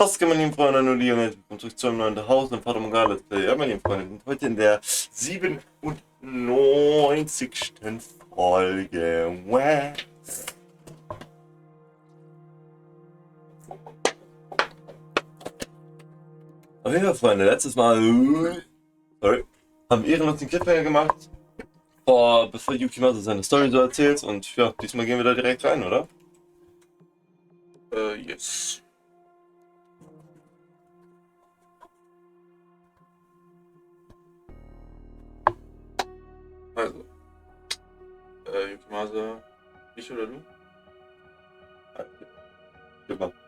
Was kann man lieben Freunde annullieren? Willkommen zurück zu einem neuen Haus und Fata Morgana Let's Play. Ja, meine lieben Freunde, wir sind heute in der 97. Folge. Wow. Auf jeden Fall, Freunde, letztes Mal haben wir ehrenlos den Cliffhanger gemacht, bevor Yukimasa seine Story so erzählt. Und ja, diesmal gehen wir da direkt rein, oder? Yes. Also, Yukimasa, ich oder du?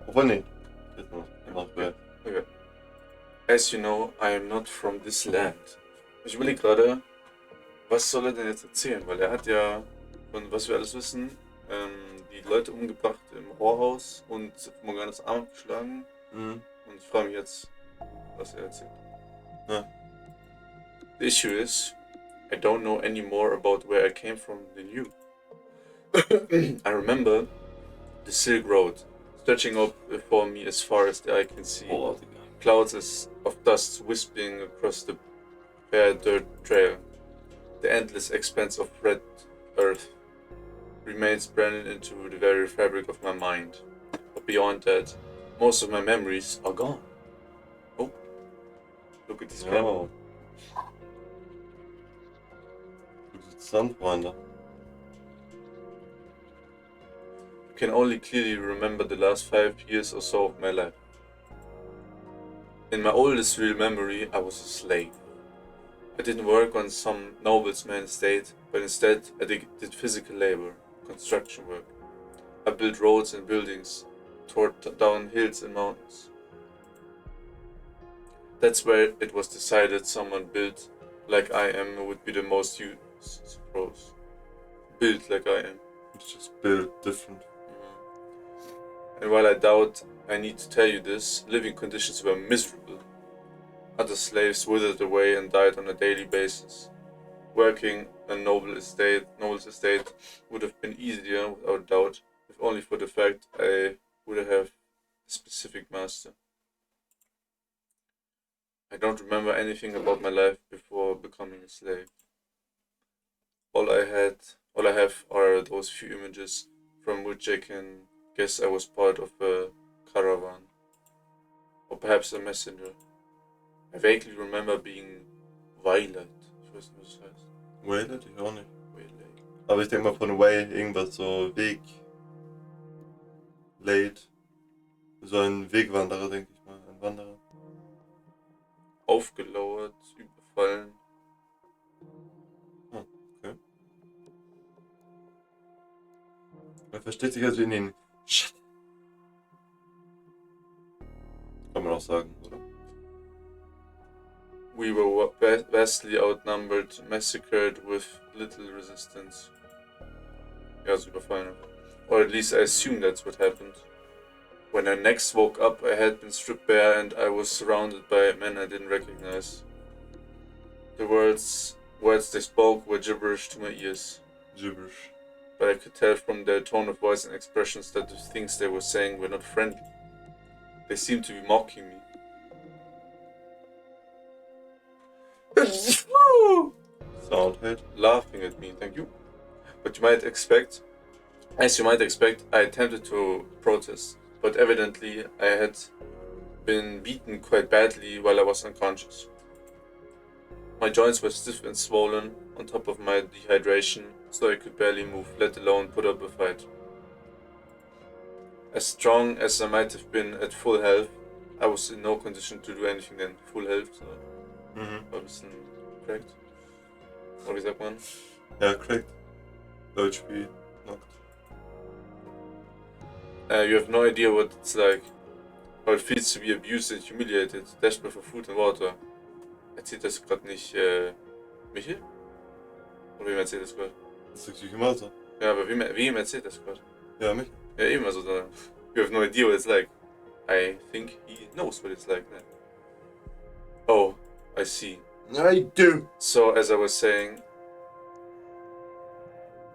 Obwohl, nee. Okay. As you know, I am not from this land. Ich überlege gerade, was soll er denn jetzt erzählen? Weil er hat ja, von was wir alles wissen, die Leute umgebracht im Rohrhaus und Morganas Arm abgeschlagen. Mhm. Und ich frage mich jetzt, was er erzählt. Ja. The issue is, I don't know any more about where I came from than you. I remember the Silk Road, stretching up before me as far as the eye can see. Oh, Clouds of dust wisping across the bare dirt trail. The endless expanse of red earth remains branded into the very fabric of my mind. But beyond that, most of my memories are gone. Oh, look at this camera. ja. Interessant, Freunde. I can only clearly remember the last 5 years or so of my life. In my oldest real memory, I was a slave. I didn't work on some nobleman's estate, but instead I did physical labor, construction work. I built roads and buildings, tore down hills and mountains. That's where it was decided someone built like I am would be the most used pros. Built like I am. It's just built different. And while I doubt I need to tell you this, living conditions were miserable. Other slaves withered away and died on a daily basis. Working a noble's estate would have been easier without doubt, if only for the fact I would have a specific master. I don't remember anything about my life before becoming a slave. All I have are those few images from which I can guess I was part of a caravan, or perhaps a messenger. I vaguely remember being Violet. Ich weiß nicht, was das heißt. Waylet? Ich auch nicht. Violet. Aber ich denke mal von Way irgendwas so Weg. Late. So ein Wegwanderer, denke ich mal. Ein Wanderer. Aufgelauert, überfallen. Oh, okay. Man versteht sich also in den Schatten. Kann man auch sagen, oder? We were vastly outnumbered, massacred with little resistance. Ja, so überfallen. Or at least I assume that's what happened. When I next woke up, I had been stripped bare and I was surrounded by men I didn't recognize. The words they spoke were gibberish to my ears. Gibberish. But I could tell from their tone of voice and expressions that the things they were saying were not friendly. They seemed to be mocking me. Soundhead. Laughing at me, thank you. But as you might expect, I attempted to protest, but evidently I had been beaten quite badly while I was unconscious. My joints were stiff and swollen, on top of my dehydration, so I could barely move, let alone put up a fight. As strong as I might have been at full health, I was in no condition to do anything then. Full health, so war ein bisschen cracked. Oder wie sagt man? Ja, cracked. Deutsch wie knockt. You have no idea what it's like, how it feels to be abused and humiliated, desperate for food and water. Erzählt das gerade nicht Michel? Oder wem erzählt das gerade? Das ist Yukimasa. Ja, aber wem erzählt das gerade? Ja, mich. Ja, eben, also da. You have no idea what it's like. I think he knows what it's like. Ne? Oh, I see. I do. So, as I was saying,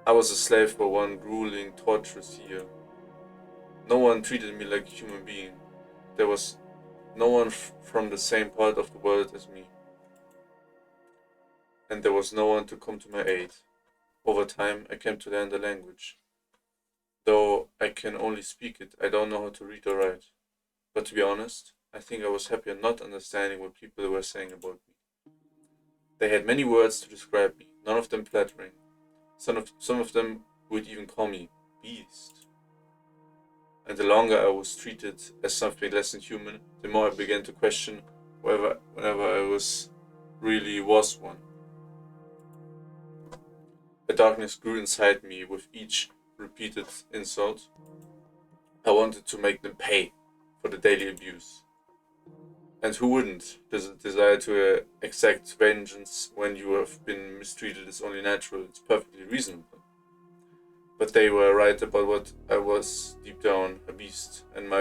I was a slave for one grueling, torturous year. No one treated me like a human being. There was No one from the same part of the world as me. And there was no one to come to my aid. Over time, I came to learn the language. Though I can only speak it, I don't know how to read or write. But to be honest, I think I was happier not understanding what people were saying about me. They had many words to describe me, none of them flattering. Some of them would even call me beast. And the longer I was treated as something less than human, the more I began to question whenever I really was one. A darkness grew inside me with each repeated insult. I wanted to make them pay for the daily abuse. And who wouldn't? The desire to exact vengeance when you have been mistreated is only natural, it's perfectly reasonable. But they were right about what I was deep down, a beast, and my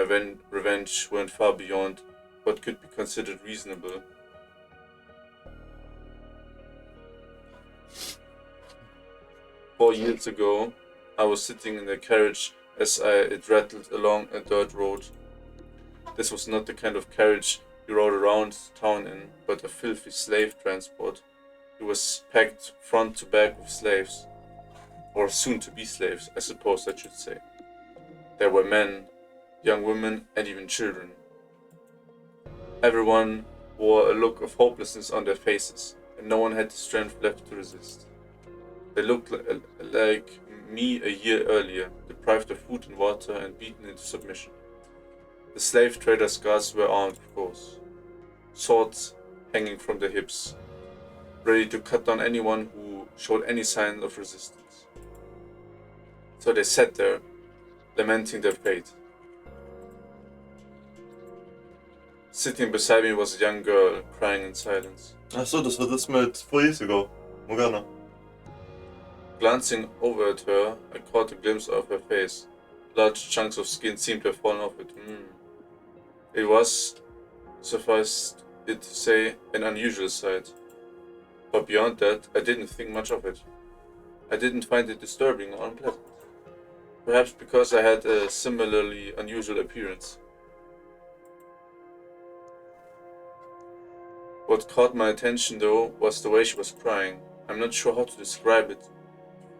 revenge went far beyond what could be considered reasonable. 4 years ago, I was sitting in a carriage as it rattled along a dirt road. This was not the kind of carriage you rode around town in, but a filthy slave transport. It was packed front to back with slaves. Or soon-to-be slaves, I suppose I should say. There were men, young women, and even children. Everyone wore a look of hopelessness on their faces, and no one had the strength left to resist. They looked like me a year earlier, deprived of food and water and beaten into submission. The slave traders' guards were armed, of course, swords hanging from their hips, ready to cut down anyone who showed any sign of resistance. So they sat there, lamenting their fate. Sitting beside me was a young girl, crying in silence. Ach so, das war das mit 4 years ago. Morgana. Glancing over at her, I caught a glimpse of her face. Large chunks of skin seemed to have fallen off it. It was, suffice it to say, an unusual sight. But beyond that, I didn't think much of it. I didn't find it disturbing or unpleasant. Perhaps because I had a similarly unusual appearance. What caught my attention, though, was the way she was crying. I'm not sure how to describe it,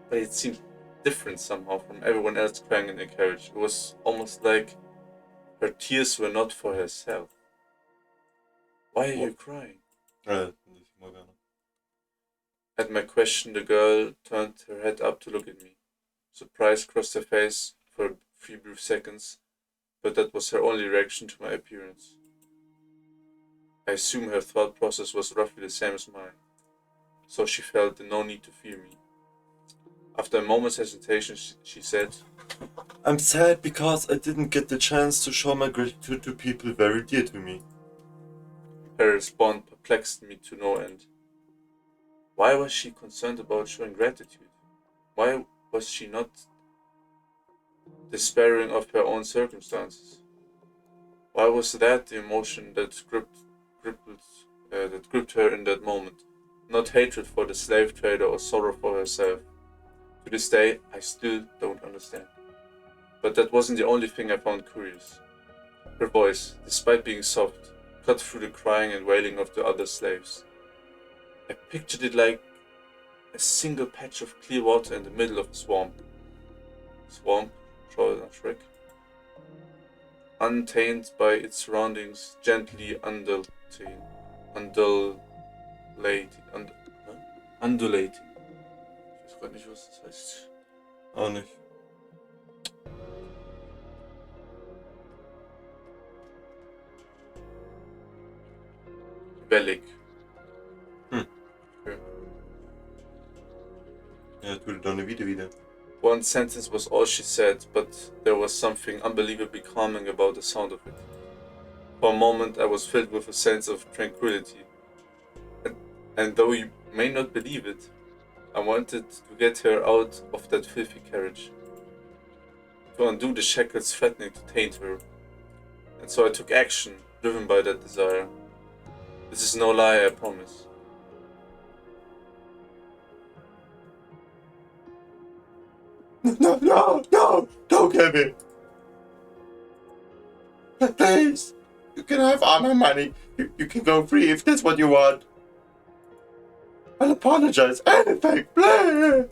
but it seemed different somehow from everyone else crying in the carriage. It was almost like her tears were not for herself. Why are you crying? Morgana. At my question, the girl turned her head up to look at me. Surprise crossed her face for a few brief seconds, but that was her only reaction to my appearance. I assume her thought process was roughly the same as mine, so she felt no need to fear me. After a moment's hesitation, she said, I'm sad because I didn't get the chance to show my gratitude to people very dear to me. Her response perplexed me to no end. Why was she concerned about showing gratitude? Why was she not despairing of her own circumstances? Why was that the emotion that gripped her in that moment? Not hatred for the slave trader or sorrow for herself. To this day, I still don't understand. But that wasn't the only thing I found curious. Her voice, despite being soft, cut through the crying and wailing of the other slaves. I pictured it like a single patch of clear water in the middle of a swamp. Swamp, Shrek. Untainted by its surroundings, gently undulating. Ich weiß gar nicht, was das heißt. Auch nicht. Wellig. Okay. Ja, tu deine wieder. One sentence was all she said, but there was something unbelievably calming about the sound of it. For a moment, I was filled with a sense of tranquility. And though you may not believe it, I wanted to get her out of that filthy carriage, to undo the shackles threatening to taint her. And so I took action, driven by that desire. This is no lie, I promise. No, don't kill me! Please! You can have all my money. You can go free if that's what you want. I'll apologize. Anything, please.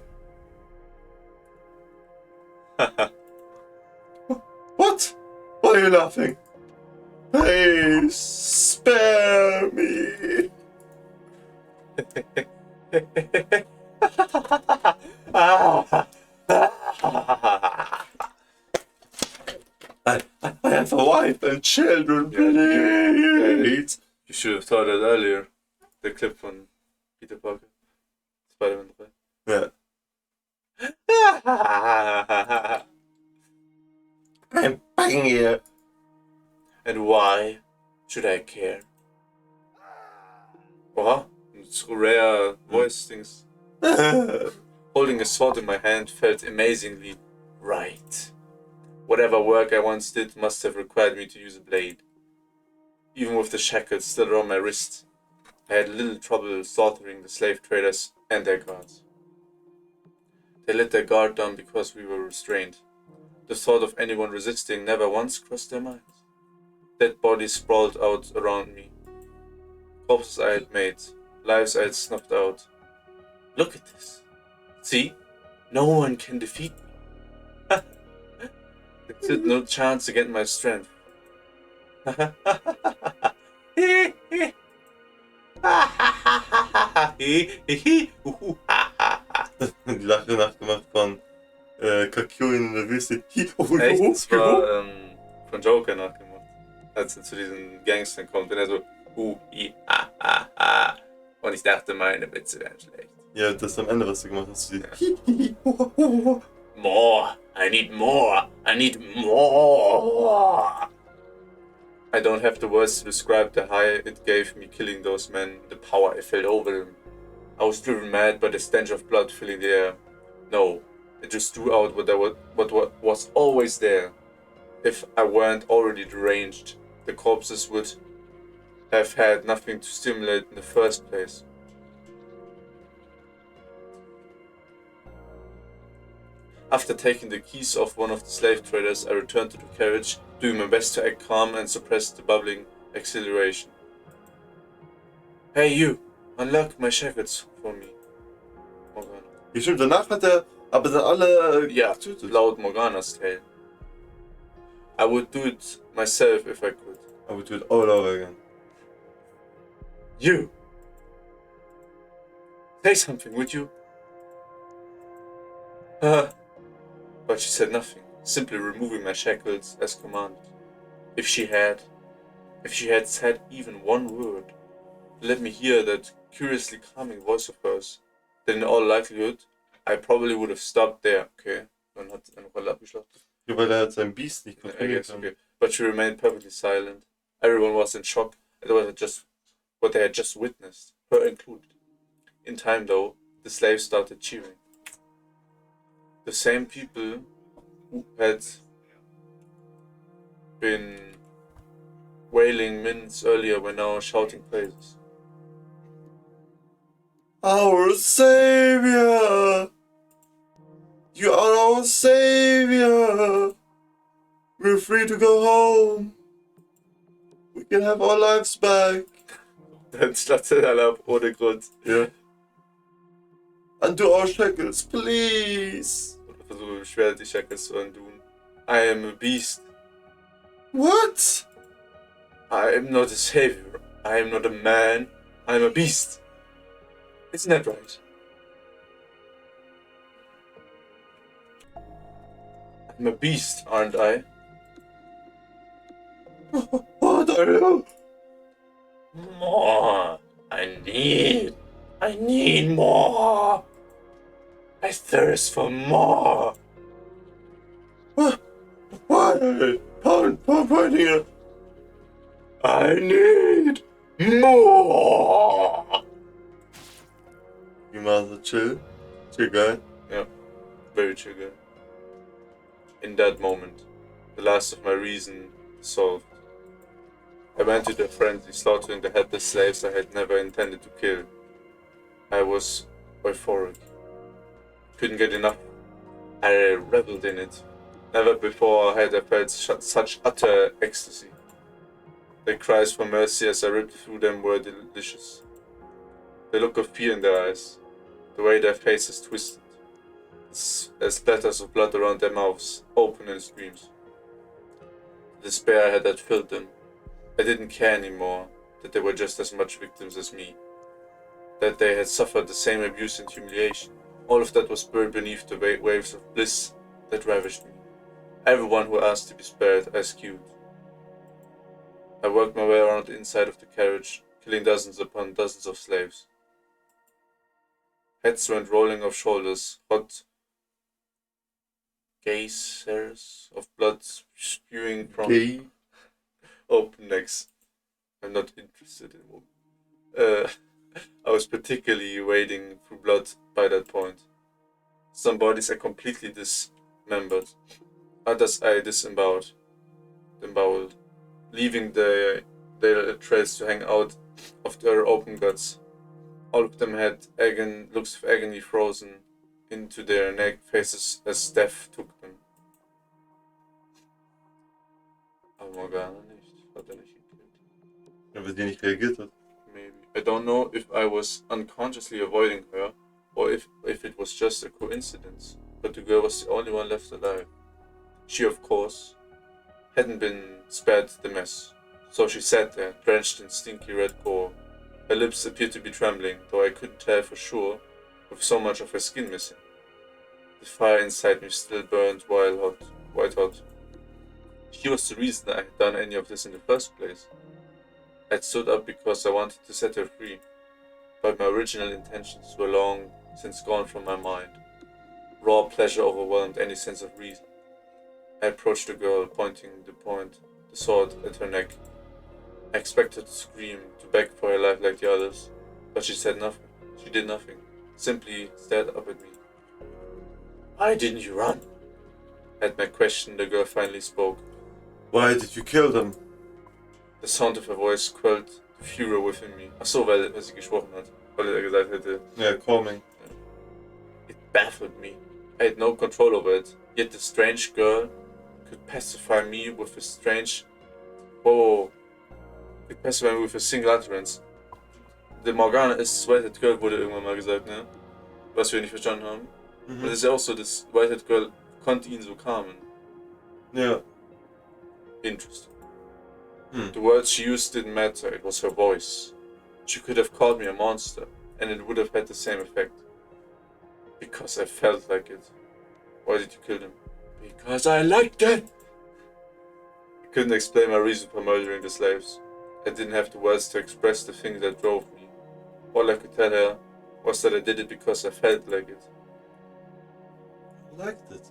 What? Why are you laughing? Please spare me. I have a wife and children, please. You should have thought that earlier. The clip from Peter Parker. Spider-Man 3. Yeah. I'm begging you. And why should I care? What? It's rare voice things. Holding a sword in my hand felt amazingly right. Whatever work I once did must have required me to use a blade. Even with the shackles still around my wrist, I had little trouble slaughtering the slave traders and their guards. They let their guard down because we were restrained. The thought of anyone resisting never once crossed their minds. Dead bodies sprawled out around me. Corpses I had made, lives I had snuffed out. Look at this. See? No one can defeat me. They stood no chance against my strength. Die Lache nachgemacht von Kakyoin in der Wüste. Echt? Das war von Joker nachgemacht. Als er zu diesen Gangstern kommt und er so und ich dachte, meine Witze wären schlecht. Ja, das ist am Ende, was du gemacht hast. More! I need more! I need more! I don't have the words to describe the high it gave me killing those men, the power I felt over them. I was driven mad by the stench of blood filling the air. No, it just drew out what was always there. If I weren't already deranged, the corpses would have had nothing to stimulate in the first place. After taking the keys off one of the slave traders, I returned to the carriage, doing my best to act calm and suppress the bubbling exhilaration. Hey you, unlock my shackles for me, Morgana. Ja, stimmt, danach hat er aber dann alle Ja, getötet. laut Morgana's tale. I would do it myself if I could. I would do it all over again. You! Say something, would you? But she said nothing, simply removing my shackles as commanded. If she had said even one word, let me hear that curiously calming voice of hers, then in all likelihood, I probably would have stopped there. Okay, dann hat eine Rolle abgeschlachtet. Ja, weil er hat sein Biest nicht I kontrolliert. guess, okay. But she remained perfectly silent. Everyone was in shock at what they had just witnessed, her included. In time, though, the slaves started cheering. The same people who had been wailing minutes earlier were now shouting praises. Our savior! You are our savior! We're free to go home! We can have our lives back! Dann schlachtet alle ab, ohne Grund. Ja. Undo our shackles, please! Und versuche schwer die Shackles zu untun. I am a beast. What? I am not a savior. I am not a man. I am a beast. Isn't that right? I'm a beast, aren't I? What are you? More. I need more. I thirst for more. What? Why are you pointing at? I need more. YUKIMASA chill guy. Yeah, very chill guy. In that moment, the last of my reason dissolved. I went into a frenzy, slaughtering the helpless slaves I had never intended to kill. I was euphoric. Couldn't get enough. I reveled in it. Never before had I felt such utter ecstasy. Their cries for mercy as I ripped through them were delicious. The look of fear in their eyes, the way their faces twisted, as splatters of blood around their mouths, open in screams. The despair I had filled them. I didn't care anymore that they were just as much victims as me, that they had suffered the same abuse and humiliation. All of that was buried beneath the waves of bliss that ravished me. Everyone who asked to be spared, I skewed. I worked my way around the inside of the carriage, killing dozens upon dozens of slaves. Heads went rolling off shoulders, hot geysers of blood spewing from open necks. I'm not interested in women. I was particularly wading through blood by that point. Some bodies I completely dismembered. Others I disemboweled, leaving their trails to hang out of their open guts. All of them had looks of agony frozen into their neck faces as death took them. Aber Morgana nicht. Hat nicht gekillt. Ja, weil die nicht reagiert hat. Maybe. I don't know if I was unconsciously avoiding her or if it was just a coincidence, but the girl was the only one left alive. She, of course, hadn't been spared the mess, so she sat there, drenched in stinky red gore. Her lips appeared to be trembling, though I couldn't tell for sure, with so much of her skin missing. The fire inside me still burned white hot. She was the reason I had done any of this in the first place. I'd stood up because I wanted to set her free, but my original intentions were long since gone from my mind. Raw pleasure overwhelmed any sense of reason. I approached the girl, pointing the sword at her neck. I expected to scream, to beg for her life like the others, but she said nothing. She did nothing, simply stared up at me. Why didn't you run? At my question, the girl finally spoke. Why did you kill them? The sound of her voice quelled the fury within me. Ach so, weil sie gesprochen hat. Weil er gesagt hätte. Yeah, calming. It baffled me. I had no control over it, yet the strange girl could pacify me with a single utterance. The Morgana is White-Haired Girl, wurde irgendwann mal gesagt, ne? Was wir nicht verstanden haben. Und es ist ja auch so, das White-Haired Girl konnte ihn so calmen. Yeah. Interesting. The words she used didn't matter, it was her voice. She could have called me a monster, and it would have had the same effect. Because I felt like it. Why did you kill them? Because I liked it! I couldn't explain my reason for murdering the slaves. I didn't have the words to express the thing that drove me. All I could tell her was that I did it because I felt like it. I liked it.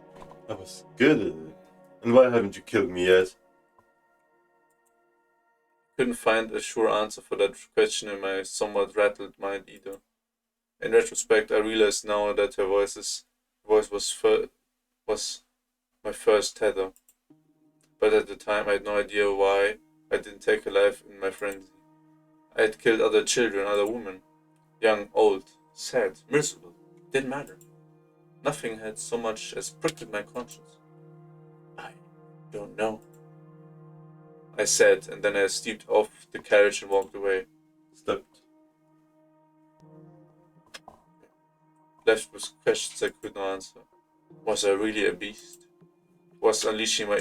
I was good at it. And why haven't you killed me yet? Couldn't find a sure answer for that question in my somewhat rattled mind either. In retrospect, I realized now that her voice was my first tether. But at the time I had no idea why I didn't take her life in my frenzy. I had killed other children, other women. Young, old, sad, miserable. Didn't matter. Nothing had so much as pricked my conscience. I don't know, I said, and then I stepped off the carriage and walked away. Stepped. Left with questions I could not answer. Was I really a beast? Was unleashing my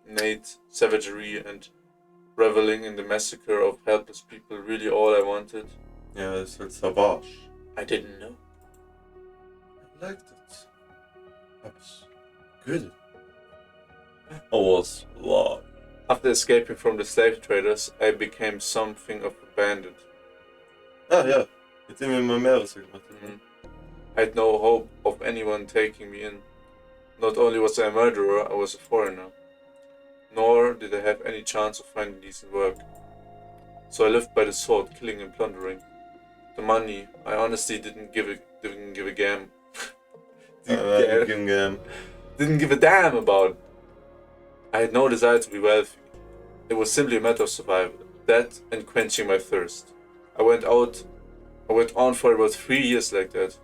innate savagery and reveling in the massacre of helpless people really all I wanted? Yeah, it's savage. I didn't know. I liked it. I was good. I was alive. After escaping from the slave traders, I became something of a bandit. Ah, ja. Mit dem wir mal mehreres gemacht haben. I had no hope of anyone taking me in. Not only was I a murderer, I was a foreigner. Nor did I have any chance of finding decent work. So I lived by the sword, killing and plundering. The money, I honestly didn't give a damn. Didn't give a damn about. I had no desire to be wealthy. It was simply a matter of survival. That and quenching my thirst. I went on for about 3 years like that.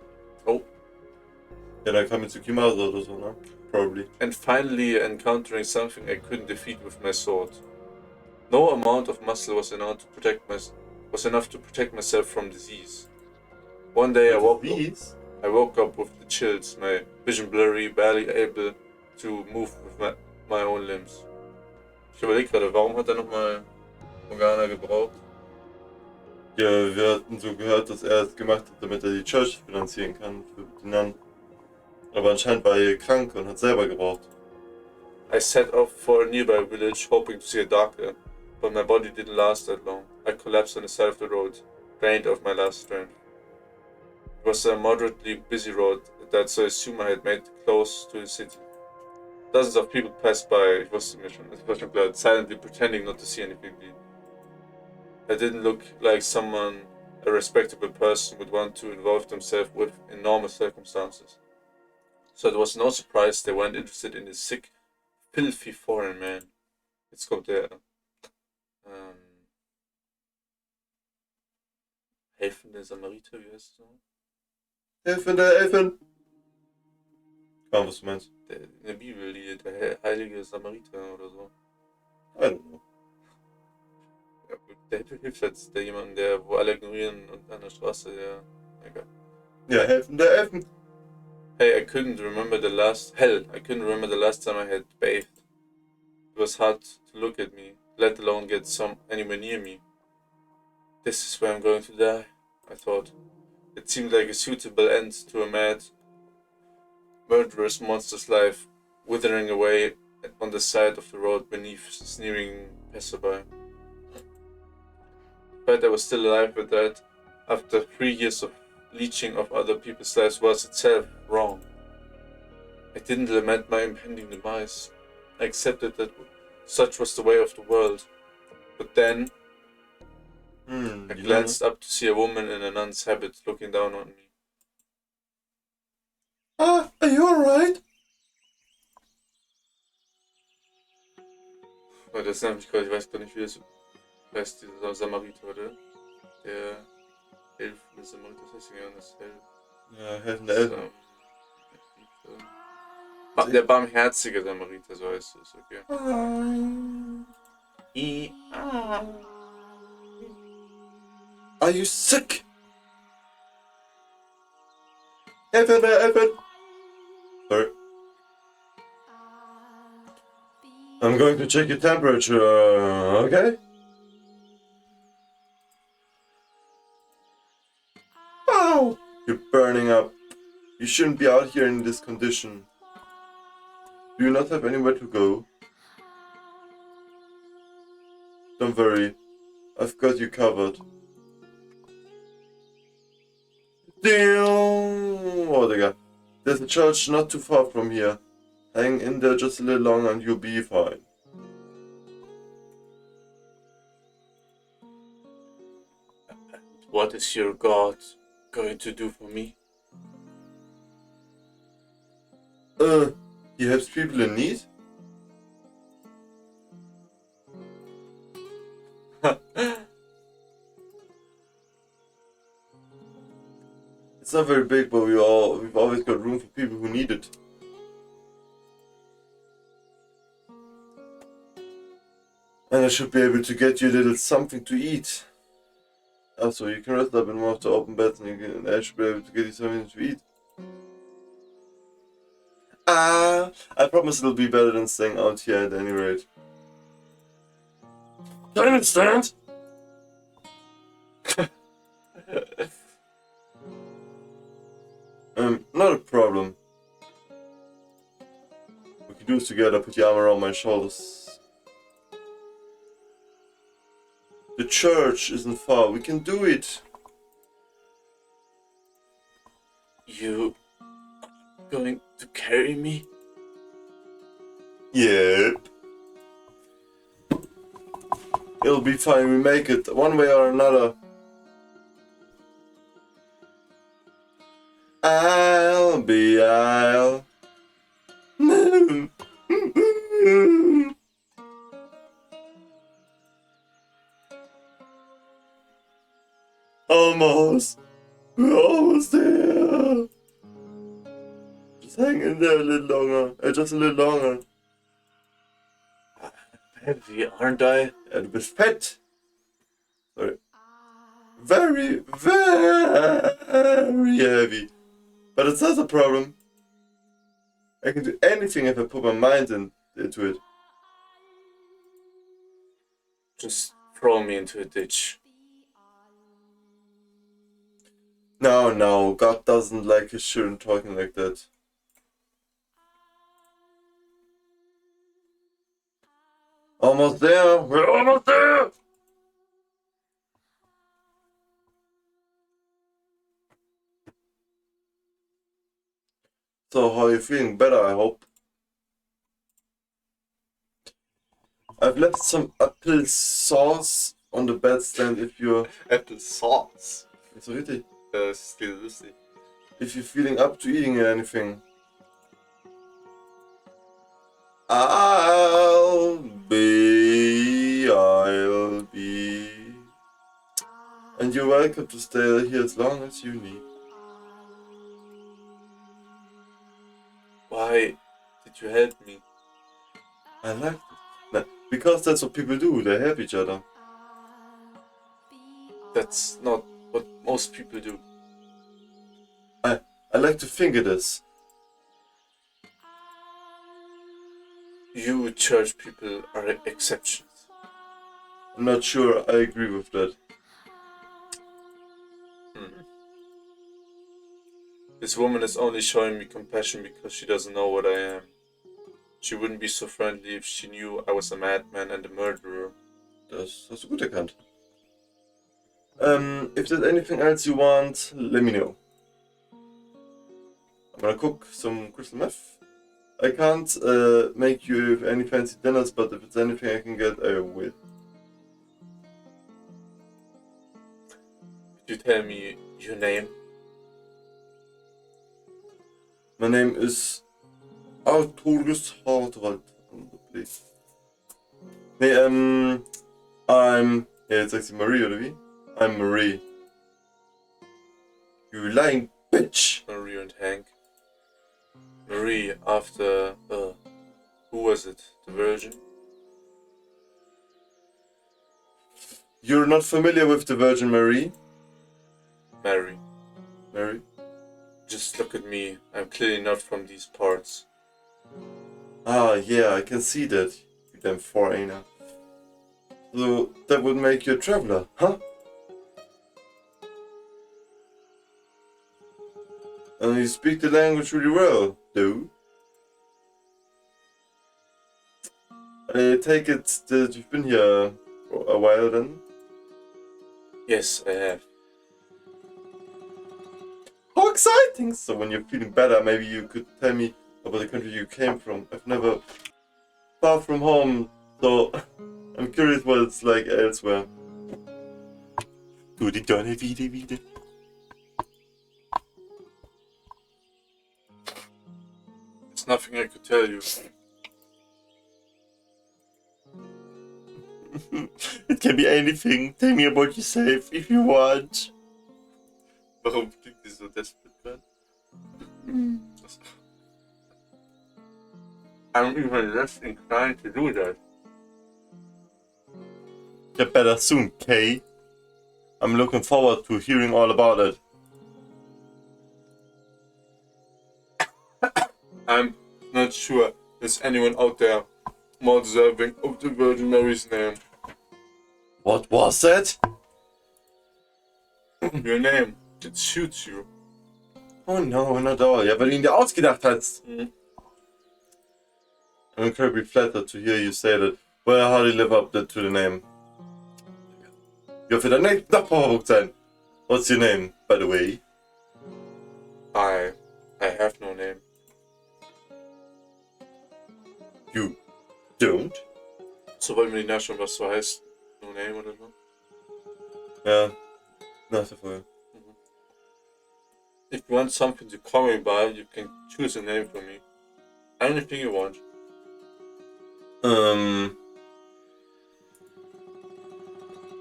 Oh. Ja, dann kam jetzt YUKIMASA oder so, ne? Probably. And finally encountering something I couldn't defeat with my sword. No amount of muscle was enough to protect myself from disease. One day I woke up with the chills, my vision blurry, barely able to move with my own limbs. Ich überlege gerade, warum hat er nochmal Morgana gebraucht? Ja, wir hatten so gehört, dass er es gemacht hat, damit er die Church finanzieren kann für die Nunnen. Aber anscheinend war er krank und hat selber gebraucht. I set off for a nearby village, hoping to see a doctor, but my body didn't last that long. I collapsed on the side of the road, drained of my last strength. It was a moderately busy road that, so I assume I had made close to the city. Dozens of people passed by, ich wusste schon klar, silently pretending not to see anything. I didn't look like someone a respectable person would want to involve themselves with in normal circumstances. So it was no surprise they weren't interested in the sick, filthy foreign man. Jetzt kommt der helfende Samariter, wie heißt es so? Helfen! Kaum, was du meinst. In der Bibel, der heilige Samariter oder so. I don't know. Ja, der hilft jetzt der jemanden, wo alle ignorieren und an der Straße, egal. Ja, helfen! Hey, I couldn't remember the last time I had bathed. It was hard to look at me, let alone get anywhere near me. This is where I'm going to die, I thought. It seemed like a suitable end to a murderous monster's life, withering away on the side of the road beneath sneering passerby. But I was still alive with that, after 3 years of leeching of other people's lives, was itself wrong. I didn't lament my impending demise. I accepted that such was the way of the world. But then, I glanced up to see a woman in a nun's habit looking down on me. Ah, are you alright? Oh, das nervt mich gerade, ich weiß gar nicht, wie das heißt, dieser Samariter, oder? Der helfende Samariter, das heißt ja das Ja, helfende Elfen. Der barmherzige Samariter, so heißt es, okay. Are you sick? Helfen! Sorry. I'm going to check your temperature, okay? Ow! You're burning up. You shouldn't be out here in this condition. Do you not have anywhere to go? Don't worry. I've got you covered. Damn! Oh, Digga. There's a church not too far from here. Hang in there just a little longer and you'll be fine. What is your God going to do for me? He helps people in need? It's not very big, but we've always got room for people who need it. And I should be able to get you a little something to eat. Also, you can rest up in one of the open beds and I should be able to get you something to eat. I promise it'll be better than staying out here at any rate. Do you understand? Not a problem. We can do this together, put your arm around my shoulders. The church isn't far, we can do it. You going to carry me? Yep. It'll be fine, we make it one way or another. I'll. Almost. We're almost there. Just hang in there a little longer. Just a little longer. heavy, aren't I? Ja, du bist fett. Sorry. Very, very heavy. But it's not a problem. I can do anything if I put my mind into it. Just throw me into a ditch. No, God doesn't like his children talking like that. Almost there, we're almost there! So, how are you feeling? Better, I hope. I've left some apple sauce on the bedstand if you're... Apple sauce. It's richtig. Das ist lustig. If you're feeling up to eating anything. I'll be. And you're welcome to stay here as long as you need. Why did you help me? I like it. No, because that's what people do, they help each other. That's not what most people do. I like to think it is. You church people are exceptions. I'm not sure I agree with that. This woman is only showing me compassion because she doesn't know what I am. She wouldn't be so friendly if she knew I was a madman and a murderer. Das hast du gut erkannt. If there's anything else you want, let me know. I'm gonna cook some crystal meth. I can't make you any fancy dinners, but if it's anything I can get, I will. Could you tell me your name? My name is Artorius Hartwald. Please. Nee, I'm... Ja, jetzt sagst du Marie, oder wie? I'm Marie. You lying bitch! Marie and Hank. Marie after... who was it? The Virgin? You're not familiar with the Virgin Mary? Mary. Mary? Just look at me. I'm clearly not from these parts. Ah, yeah, I can see that. You damn foreigner. So, that would make you a traveler, huh? And you speak the language really well, dude. I take it that you've been here for a while then? Yes, I have. How exciting! So when you're feeling better, maybe you could tell me about the country you came from. I've never... Far from home, so I'm curious what it's like elsewhere. Du, die Donne wieder. There's nothing I could tell you. It can be anything. Tell me about yourself if you want. Warum klingt die so desperate gerade? I'm even less inclined to do that. Get better soon, Kay. I'm looking forward to hearing all about it. I'm not sure there's anyone out there more deserving of the Virgin Mary's name. What was that? Your name, it suits you. Oh no, not all. Ja, weil du ihn dir ausgedacht hast. I'm incredibly flattered to hear you say that. Well, how do you live up to the name? Ja, für dein nächstes Nachbarverrückt sein. What's your name, by the way? I have no name. You don't? So wollen wir nicht nachschauen, was so heißt. No name oder so? Ja, nach der Folge. If you want something to call me by, you can choose a name for me. Anything you want.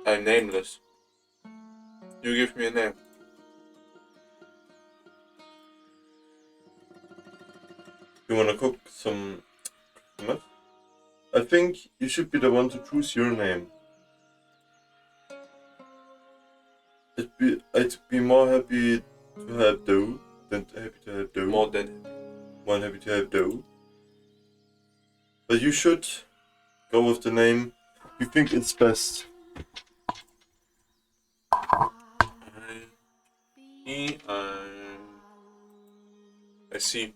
I'm nameless. You give me a name. You wanna cook some meth? I think you should be the one to choose your name. I'd be more happy to have Doe than happy to have Doe. More than Happy to have Doe. But you should go with the name you think is best. I see.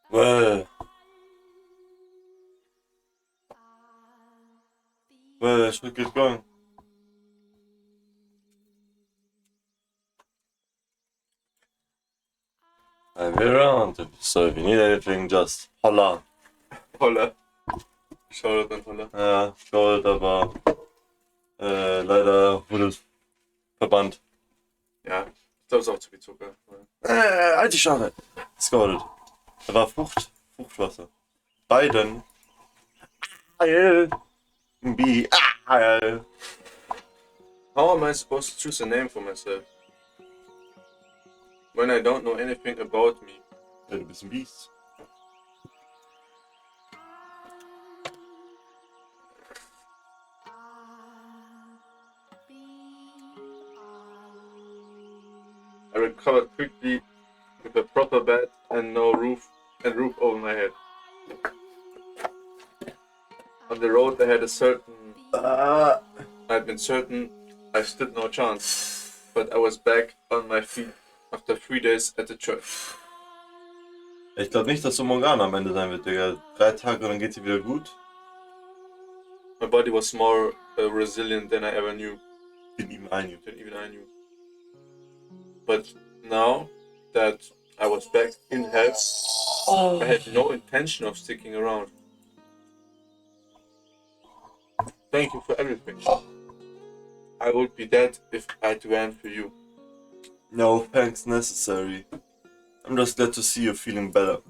Well, let's get going. I'll be around, so if you need anything, just holla. Holla. Shoutout an Holla. Ja, Gold, aber leider wurde es verbannt. Ja, ich glaube, es ist auch zu viel Zucker. Alte Schale. Scalded. Da war Fruchtwasser. Beiden. How am I supposed to choose a name for myself? When I don't know anything about me. Ja, du bist ein Biest. I recovered quickly with a proper bed and roof over my head. On the road I had I'd been certain I stood no chance, but I was back on my feet after 3 days at the church. Ich glaube nicht, dass so Morgana am Ende sein wird, Digga. 3 Tage und dann geht's dir wieder gut. My body was more resilient than I ever knew. Than even I knew. But now that I was back in health, I had no intention of sticking around. Thank you for everything. I would be dead if I'd ran for you. No thanks necessary. I'm just glad to see you feeling better.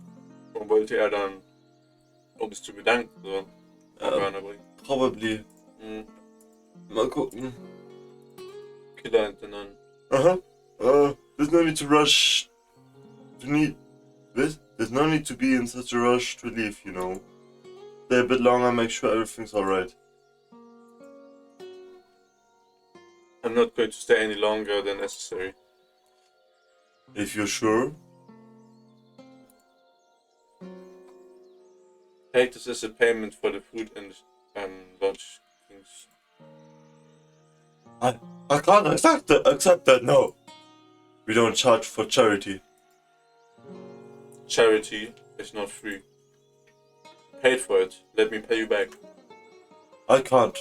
Und wollte er dann, um es zu bedanken, so Morgana bringen. Probably. Mal gucken. Killer hinten an. There's no need to rush. There's no need to be in such a rush to leave, you know. Stay a bit longer, make sure everything's alright. I'm not going to stay any longer than necessary. If you're sure. Take this as a payment for the food and lunch things. I can't accept that, no. We don't charge for charity. Charity is not free. Paid for it. Let me pay you back. I can't.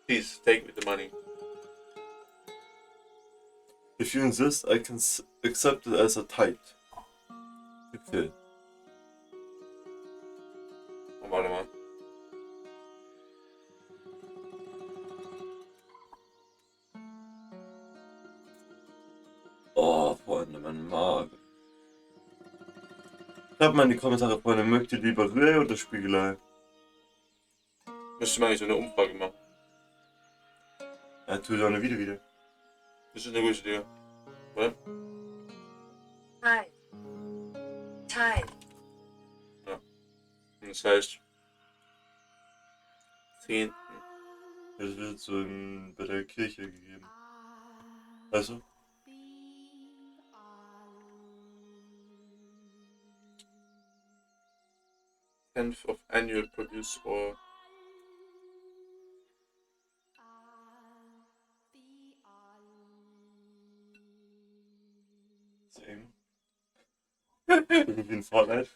Please, take me the money. If you insist, I can accept it as a tithe. Okay. Oh, warte mal. Oh, Freunde, mein Magen. Schreibt mal in die Kommentare, Freunde, mögt ihr lieber Rührei oder Spiegelei? Müsste man eigentlich so eine Umfrage machen. Ja, tu doch eine wieder. Das ist eine gute Idee. Oder? Tithe. Ja. Und das heißt 10. Das wird so bei der Kirche gegeben. Weißt du? Tenth of annual produce or Same. Irgendwie ein Fortnite.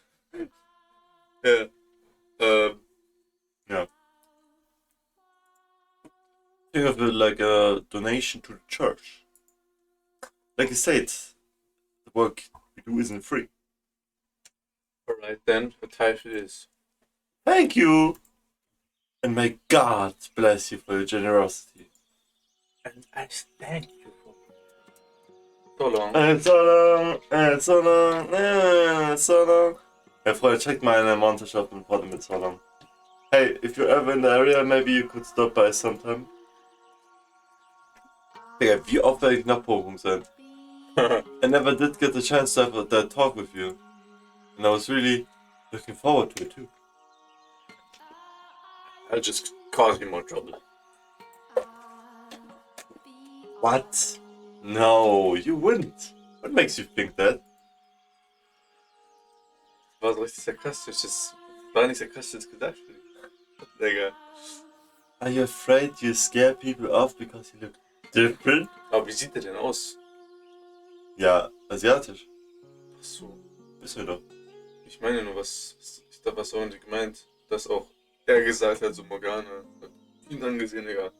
yeah. Yeah. Think of it like a donation to the church. Like I said, the work we do isn't free. Alright then, a tithe it is. Thank you! And may God bless you for your generosity. And I thank you for so long. So long. Hey, Freunde, checkt meine Montage auf dem Freunde mit so long. Hey, if you're ever in the area, maybe you could stop by sometime. Digga, wie oft werde ich nach Bochum sein? I never did get the chance to have that talk with you. And I was really looking forward to it too. I'll just cause you more trouble. What? No, you wouldn't. What makes you think that? War so richtig sarkastisch. Das war nicht sarkastisch gedacht. Digga. Are you afraid you scare people off because you look different? Aber wie sieht der denn aus? Ja, asiatisch. Ach so. Wissen wir doch. Ich meine nur, ich glaube, was auch nicht gemeint, dass auch er gesagt hat, so Morgana. Ihn angesehen, Digga.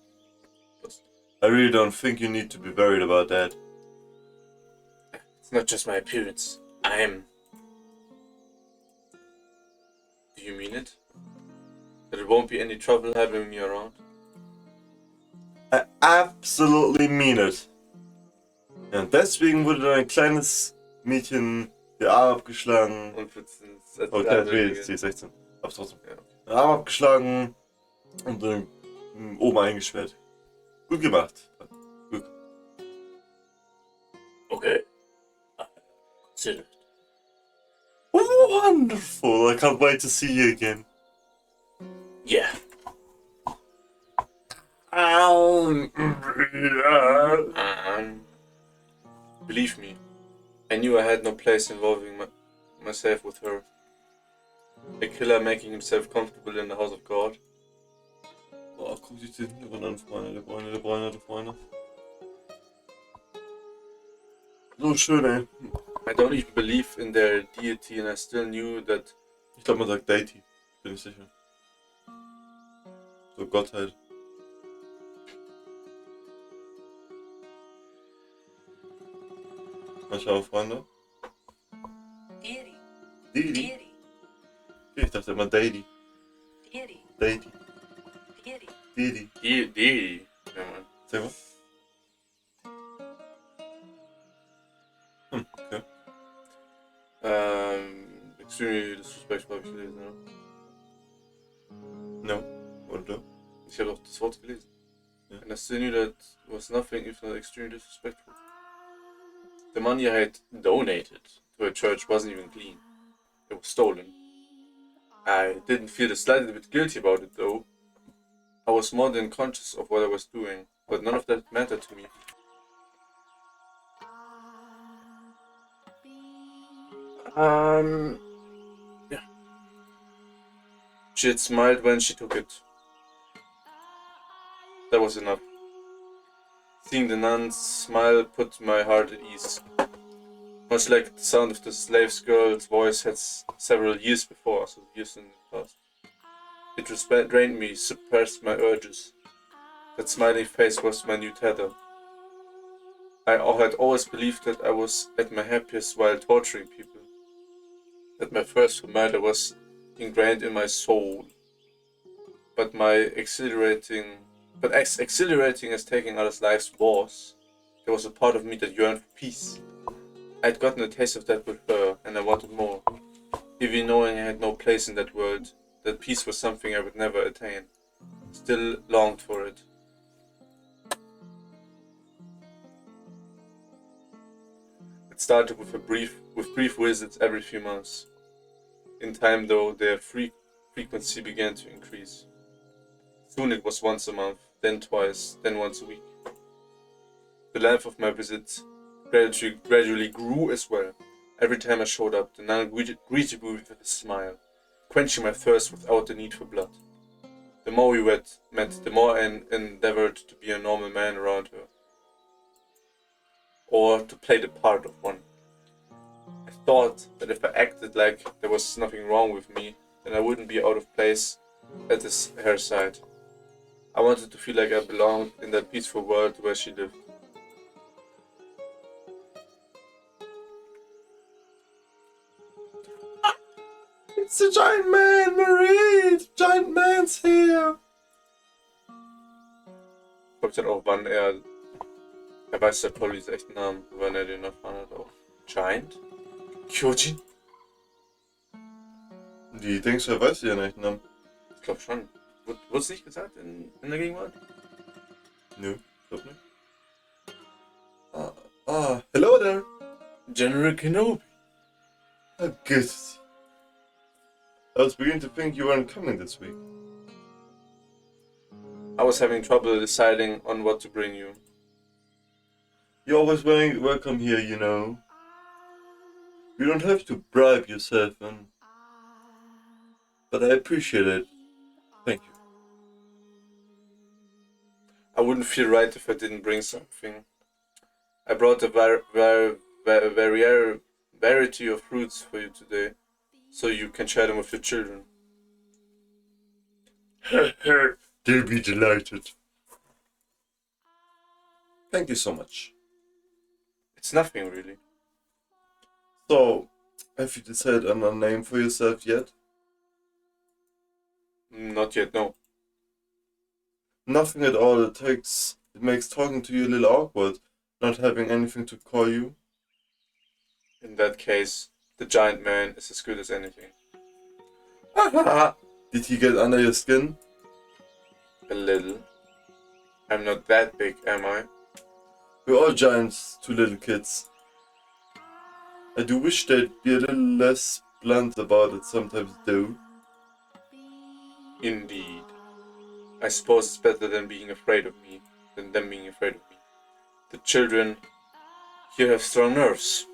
Was? I really don't think you need to be worried about that. It's not just my appearance. I am. Do you mean it? That it won't be any trouble having me around? I absolutely mean it. Ja, und deswegen wurde dann ein kleines Mädchen der Arm abgeschlagen. Und für Oh, sie ist 16. Aber trotzdem. Ja. Der Arm abgeschlagen und dann oben eingesperrt. Gut gemacht. Gut. Okay. Consider it. Wonderful. I can't wait to see you again. Yeah. Believe me, I knew I had no place involving myself with her. A killer making himself comfortable in the house of God. Oh, guck dich den Hintergrund an, Freunde. So schön, ey. I don't even believe in their deity and I still knew that. Ich glaube, man sagt Deity. Bin ich sicher. So Gottheit. Mal schauen, Freunde. Deity. Deity? Deity. Okay, ich dachte immer Deity. Deity. Deity. Deity. Deity. Die. Ja, Mann. Sag mal. Okay. Extremely disrespectful habe ich gelesen, ja. No. Oder? Ich habe auch das Wort gelesen. Ja. And I still knew that was nothing if not extremely disrespectful. The money I had donated to a church wasn't even clean. It was stolen. I didn't feel the slightest bit guilty about it though. I was more than conscious of what I was doing, but none of that mattered to me. Yeah. She had smiled when she took it. That was enough. Seeing the nun's smile put my heart at ease. Much like the sound of the slave girl's voice had several years before, so years in the past. It restrained me, suppressed my urges. That smiling face was my new tether. I had always believed that I was at my happiest while torturing people. That my thirst for murder was ingrained in my soul. But as exhilarating as taking others' lives was, there was a part of me that yearned for peace. I'd gotten a taste of that with her, and I wanted more. Even knowing I had no place in that world, that peace was something I would never attain. Still longed for it. It started with brief visits every few months. In time, though, their frequency began to increase. Soon it was once a month, then twice, then once a week. The length of my visits gradually grew as well. Every time I showed up, the nun greeted me with a smile, quenching my thirst without the need for blood. The more we met, the more I endeavored to be a normal man around her. Or to play the part of one. I thought that if I acted like there was nothing wrong with me, then I wouldn't be out of place at her side. I wanted to feel like I belonged in that peaceful world where she lived. It's a giant man, Marie! The giant man's here! Ich glaube auch, wann er weiß der Pollys echten Namen, wann er den erfahren hat auch. Giant? Kyojin? Die denkst du, er weiß ihren echten Namen? Ich glaube schon. Wurde es nicht gesagt in der Gegenwart? Nö, glaub nicht. Ah, hello there. General Kenobi. Oh, good. I was beginning to think you weren't coming this week. I was having trouble deciding on what to bring you. You're always welcome here, you know. You don't have to bribe yourself, but I appreciate it. Thank you. I wouldn't feel right if I didn't bring something. I brought a variety of fruits for you today, so you can share them with your children. They'll be delighted. Thank you so much. It's nothing really. So, have you decided on a name for yourself yet? Not yet, no. Nothing at all. It makes talking to you a little awkward, not having anything to call you. In that case, the giant man is as good as anything. Did he get under your skin? A little. I'm not that big, am I? We're all giants to little kids. I do wish they'd be a little less blunt about it sometimes, though. Indeed. I suppose it's better than being afraid of me, than them being afraid of me. The children here have strong nerves.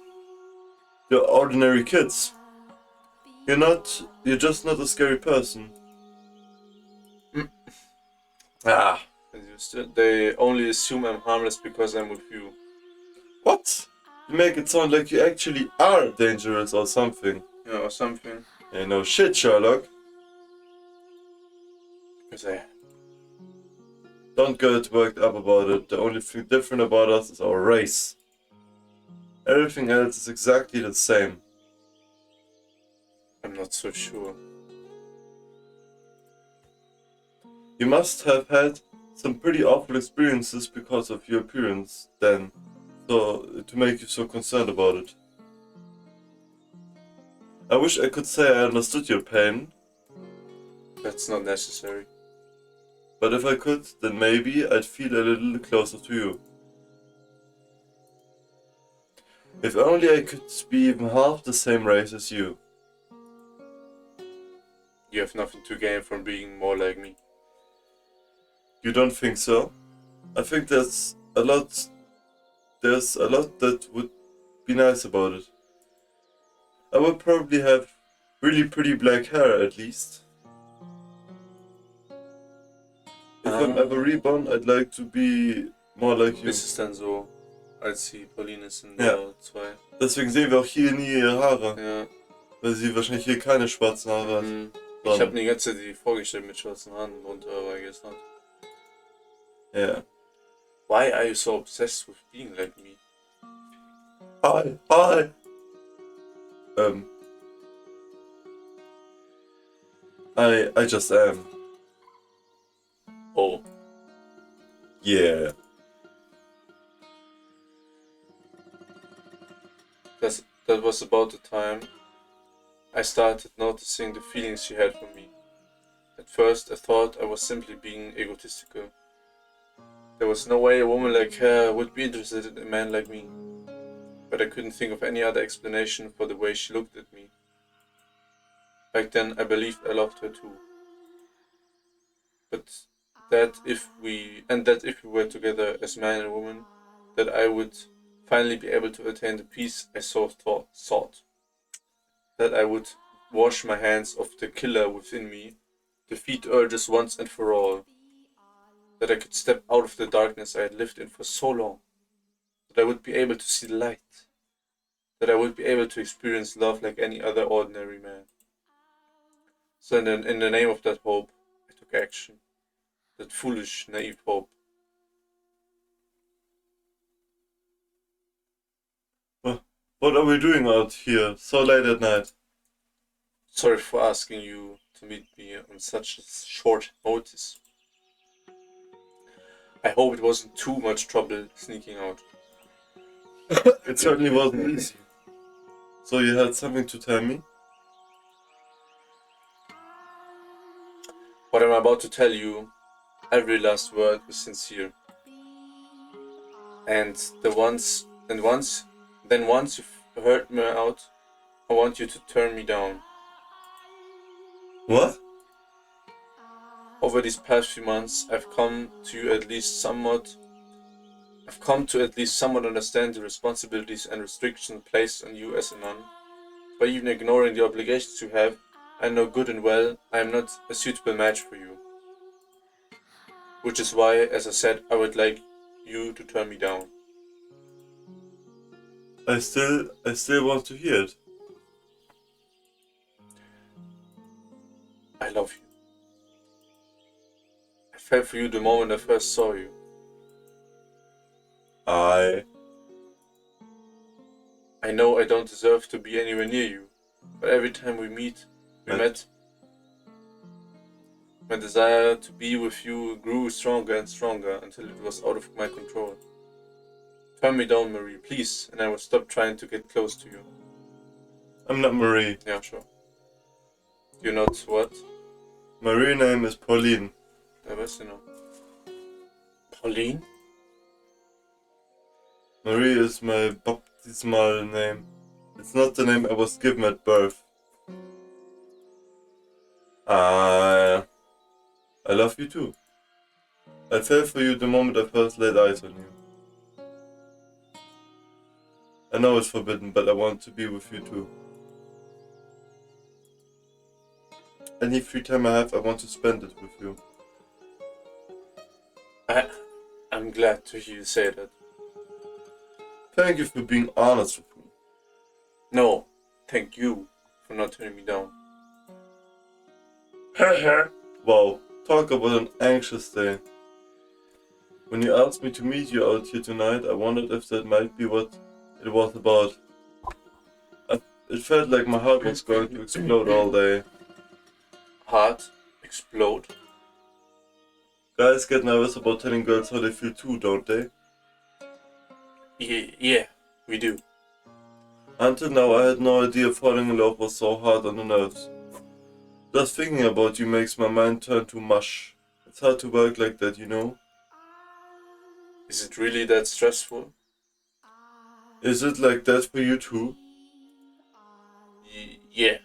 They're ordinary kids. You're just not a scary person. Ah. They only assume I'm harmless because I'm with you. What? You make it sound like you actually are dangerous or something. Yeah, or something. Hey, no shit, Sherlock. Because I... Don't get worked up about it. The only thing different about us is our race. Everything else is exactly the same. I'm not so sure. You must have had some pretty awful experiences because of your appearance, then, so to make you so concerned about it. I wish I could say I understood your pain, That's not necessary. but if I could, then maybe I'd feel a little closer to you. If only I could be even half the same race as you. You have nothing to gain from being more like me. You don't think so? I think there's a lot that would be nice about it. I would probably have really pretty black hair at least. If I'm ever reborn, I'd like to be more like you. Das ist dann so, als die Pauline ist in Ja. der 2. Deswegen sehen wir auch hier nie ihre Haare. Ja. Weil sie wahrscheinlich hier keine schwarzen Haare hat. Mhm. Ich habe mir die ganze Zeit die vorgestellt mit schwarzen Haaren drunter, aber gestern. Ja. Why are you so obsessed with being like me? Hi. I just am. Oh. Yeah. That was about the time I started noticing the feelings she had for me. At first I thought I was simply being egotistical. There was no way a woman like her would be interested in a man like me. But I couldn't think of any other explanation for the way she looked at me. Back then I believed I loved her too. But that if we were together as man and woman, that I would finally be able to attain the peace I so sought. That I would wash my hands of the killer within me, defeat urges once and for all. That I could step out of the darkness I had lived in for so long. That I would be able to see the light. That I would be able to experience love like any other ordinary man. So in the name of that hope, I took action. That foolish, naive hope. What are we doing out here so late at night? Sorry for asking you to meet me on such short notice. I hope it wasn't too much trouble sneaking out. It certainly wasn't easy. So you had something to tell me? What I'm about to tell you, every last word was sincere. And the ones And once you've heard me out, I want you to turn me down. What? Over these past few months, I've come to at least somewhat understand the responsibilities and restrictions placed on you as a nun. By even ignoring the obligations you have, I know good and well I am not a suitable match for you. Which is why, as I said, I would like you to turn me down. I still want to hear it. I love you. I fell for you the moment I first saw you. I know I don't deserve to be anywhere near you, but every time we met, my desire to be with you grew stronger and stronger until it was out of my control. Turn me down, Marie, please, and I will stop trying to get close to you. I'm not Marie. Yeah, sure. You're not what? My real name is Pauline. I was, Pauline? Marie is my baptismal name. It's not the name I was given at birth. I love you too. I fell for you the moment I first laid eyes on you. I know it's forbidden, but I want to be with you too. Any free time I have, I want to spend it with you. I'm glad to hear you say that. Thank you for being honest with me. No, thank you for not turning me down. Wow, talk about an anxious day. When you asked me to meet you out here tonight, I wondered if that might be what it was about. It felt like my heart was going to explode all day. Heart explode? Guys get nervous about telling girls how they feel too, don't they? Yeah, we do. Until now I had no idea falling in love was so hard on the nerves. Just thinking about you makes my mind turn to mush. It's hard to work like that, you know? Is it really that stressful? Is it like that for you too? Yeah.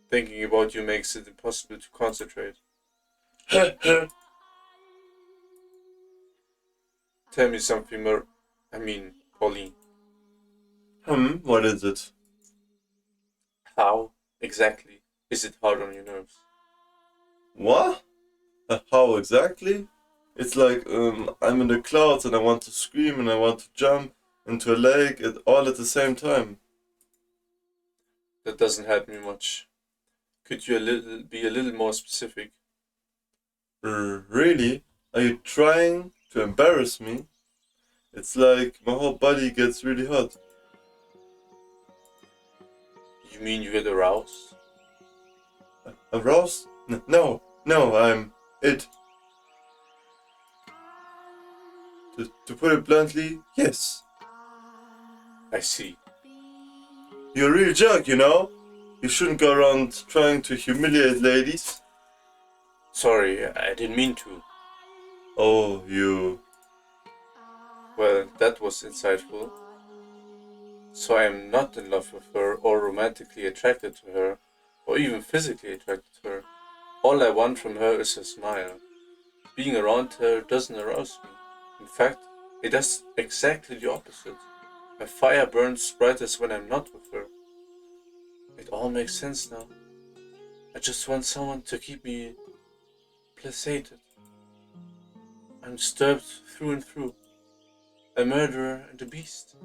Thinking about you makes it impossible to concentrate. Tell me something more. Pauline. What is it? How exactly is it hard on your nerves? What? How exactly? It's like I'm in the clouds and I want to scream and I want to jump into a lake all at the same time. That doesn't help me much. Could you be a little more specific? Really? Are you trying to embarrass me? It's like my whole body gets really hot. You mean you get aroused? Aroused? No, I'm it. To put it bluntly, yes. I see. You're a real jerk, you know? You shouldn't go around trying to humiliate ladies. Sorry, I didn't mean to. Oh, you. Well, that was insightful. So I am not in love with her or romantically attracted to her or even physically attracted to her. All I want from her is her smile. Being around her doesn't arouse me. In fact, it does exactly the opposite. My fire burns brightest when I'm not with her. It all makes sense now. I just want someone to keep me placated. I'm disturbed through and through. A murderer and a beast.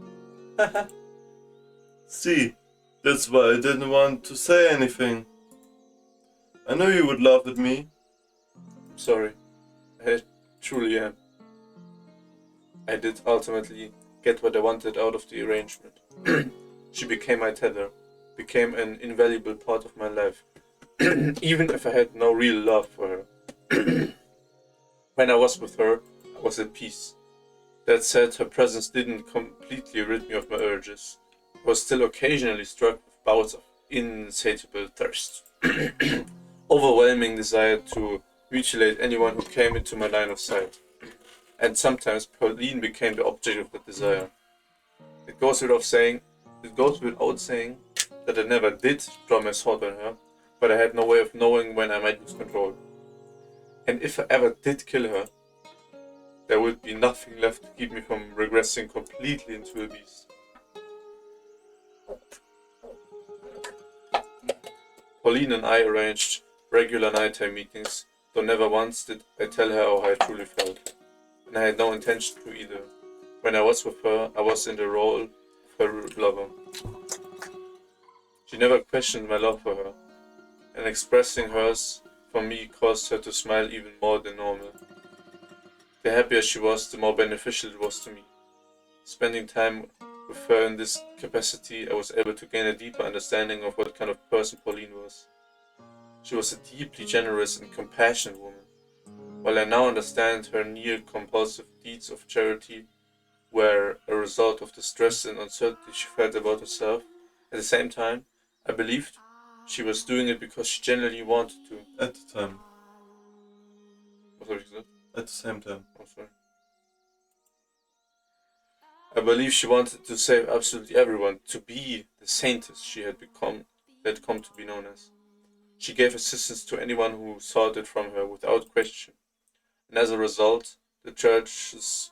See, that's why I didn't want to say anything. I knew you would laugh at me. I'm sorry. I truly am. I did ultimately get what I wanted out of the arrangement. She became my tether, became an invaluable part of my life, even if I had no real love for her. When I was with her, I was at peace. That said, her presence didn't completely rid me of my urges. I was still occasionally struck with bouts of insatiable thirst. Overwhelming desire to mutilate anyone who came into my line of sight. And sometimes Pauline became the object of that desire. It goes without saying that I never did draw my sword on her, but I had no way of knowing when I might lose control. And if I ever did kill her, there would be nothing left to keep me from regressing completely into a beast. Pauline and I arranged regular nighttime meetings, though never once did I tell her how I truly felt. And I had no intention to either. When I was with her, I was in the role of her lover. She never questioned my love for her, and expressing hers for me caused her to smile even more than normal. The happier she was, the more beneficial it was to me. Spending time with her in this capacity, I was able to gain a deeper understanding of what kind of person Pauline was. She was a deeply generous and compassionate woman. While I now understand her near-compulsive deeds of charity were a result of the stress and uncertainty she felt about herself, at the same time, I believed she was doing it because she genuinely wanted to. At the time. What have you said? At the same time. I'm sorry. I believe she wanted to save absolutely everyone, to be the saintess she had come to be known as. She gave assistance to anyone who sought it from her without question, and as a result, the church's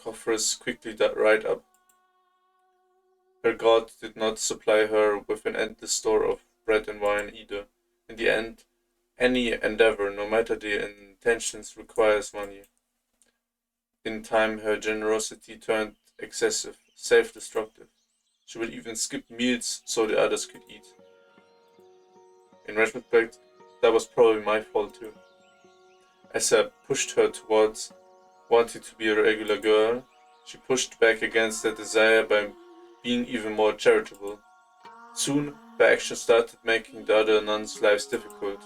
coffers quickly dried up. Her God did not supply her with an endless store of bread and wine either. In the end, any endeavor, no matter the intentions, requires money. In time, her generosity turned excessive, self-destructive. She would even skip meals so the others could eat. In retrospect, that was probably my fault too. As I pushed her towards wanting to be a regular girl, she pushed back against that desire by being even more charitable. Soon, her actions started making the other nuns' lives difficult,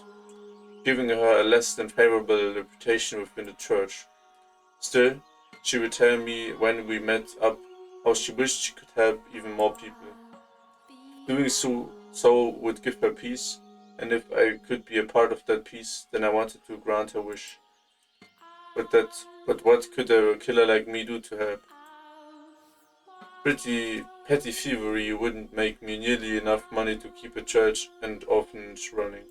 giving her a less than favorable reputation within the church. Still, she would tell me when we met up how she wished she could help even more people. Doing so would give her peace, and if I could be a part of that peace, then I wanted to grant her wish. But what could a killer like me do to help? Pretty petty thievery wouldn't make me nearly enough money to keep a church and orphanage running.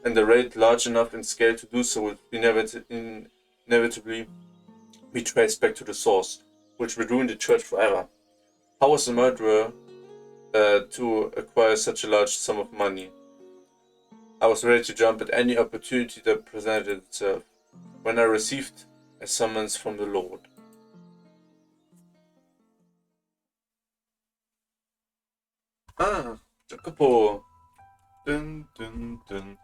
And a raid large enough in scale to do so would inevitably be traced back to the source, which would ruin the church forever. How was a murderer to acquire such a large sum of money? I was ready to jump at any opportunity that presented itself, when I received a summons from the Lord. Ah, Jacopo. Dun dun dun.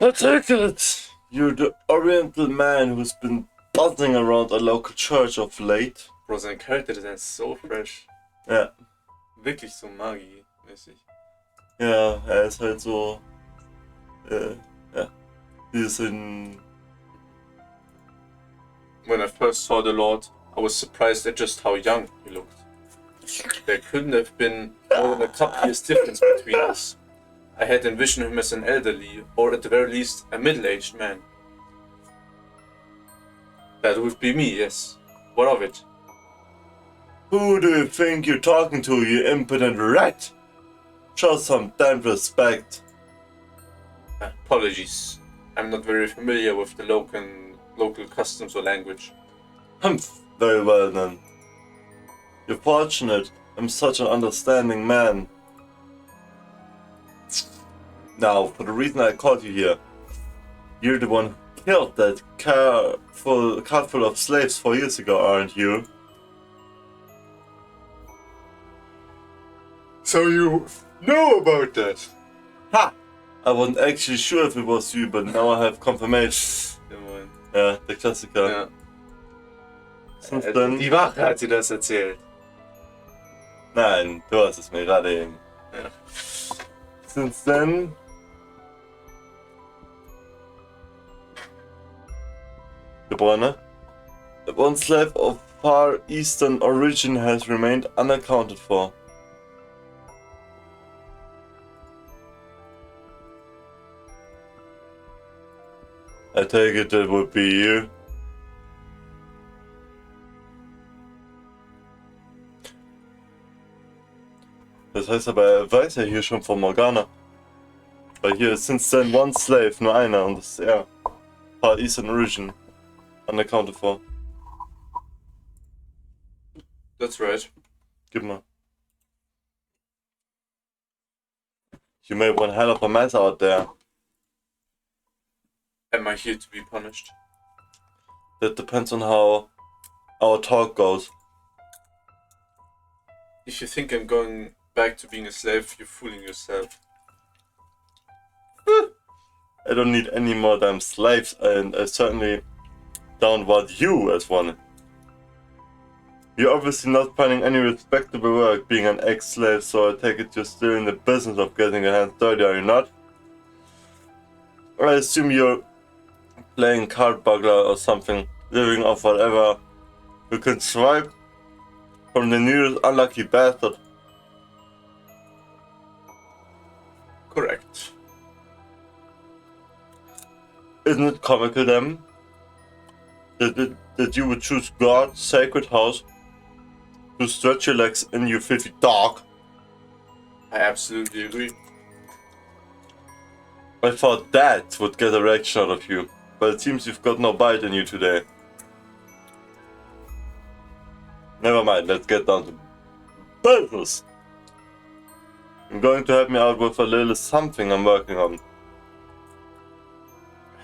I take it! You're the oriental man who's been buzzing around a local church of late. Bro, sein Charakter, der ist so fresh. Ja. Wirklich so Magi-mäßig. Ja, er ist halt so. Ja. Dieses in. When I first saw the Lord, I was surprised at just how young he looked. There couldn't have been more than a couple years difference between us. I had envisioned him as an elderly, or at the very least, a middle-aged man. That would be me, yes. What of it? Who do you think you're talking to, you impudent rat? Show some damn respect. Apologies. I'm not very familiar with the local customs or language. Very well then. You're fortunate. I'm such an understanding man. Now, for the reason I called you here. You're the one who killed that cart full of slaves 4 years ago, aren't you? So you know about that? Ha! I wasn't actually sure if it was you, but now I have confirmation. Ja, der Klassiker. Ja. Since then... Die Wache hat sie das erzählt. Nein, du hast es mir gerade eben. Ja. Since then... Geborener. One slave of Far Eastern origin has remained unaccounted for. I take it that would be you. Das heißt aber, er weiß ja hier schon von Morgana. Weil hier ist since then one slave, nur einer, und das ist er. Far Eastern Origin. Unaccounted for. That's right. Gib mal. You made one hell of a mess out there. Am I here to be punished? That depends on how our talk goes. If you think I'm going back to being a slave, you're fooling yourself. I don't need any more damn slaves, and I certainly don't want you as one. You're obviously not finding any respectable work being an ex-slave, so I take it you're still in the business of getting your hands dirty, are you not? I assume you're playing card burglar or something, living off whatever you can swipe from the nearest unlucky bastard. Correct. Isn't it comical then that you would choose God's sacred house to stretch your legs in, you filthy dog? I absolutely agree. I thought that would get a reaction out of you, but it seems you've got no bite in you today. Never mind, let's get down to business. You're going to help me out with a little something I'm working on.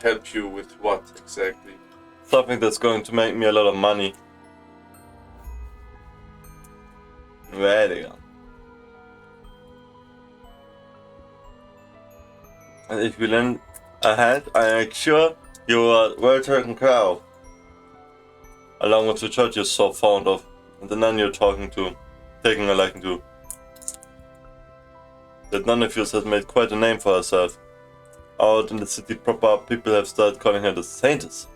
Help you with what exactly? Something that's going to make me a lot of money. Very good. And if you lend a hand, I make sure you are well taken care of. Along with the church you're so fond of, and the nun you're taking a liking to. That nun of yours has made quite a name for herself. Out in the city proper, people have started calling her the Saintess.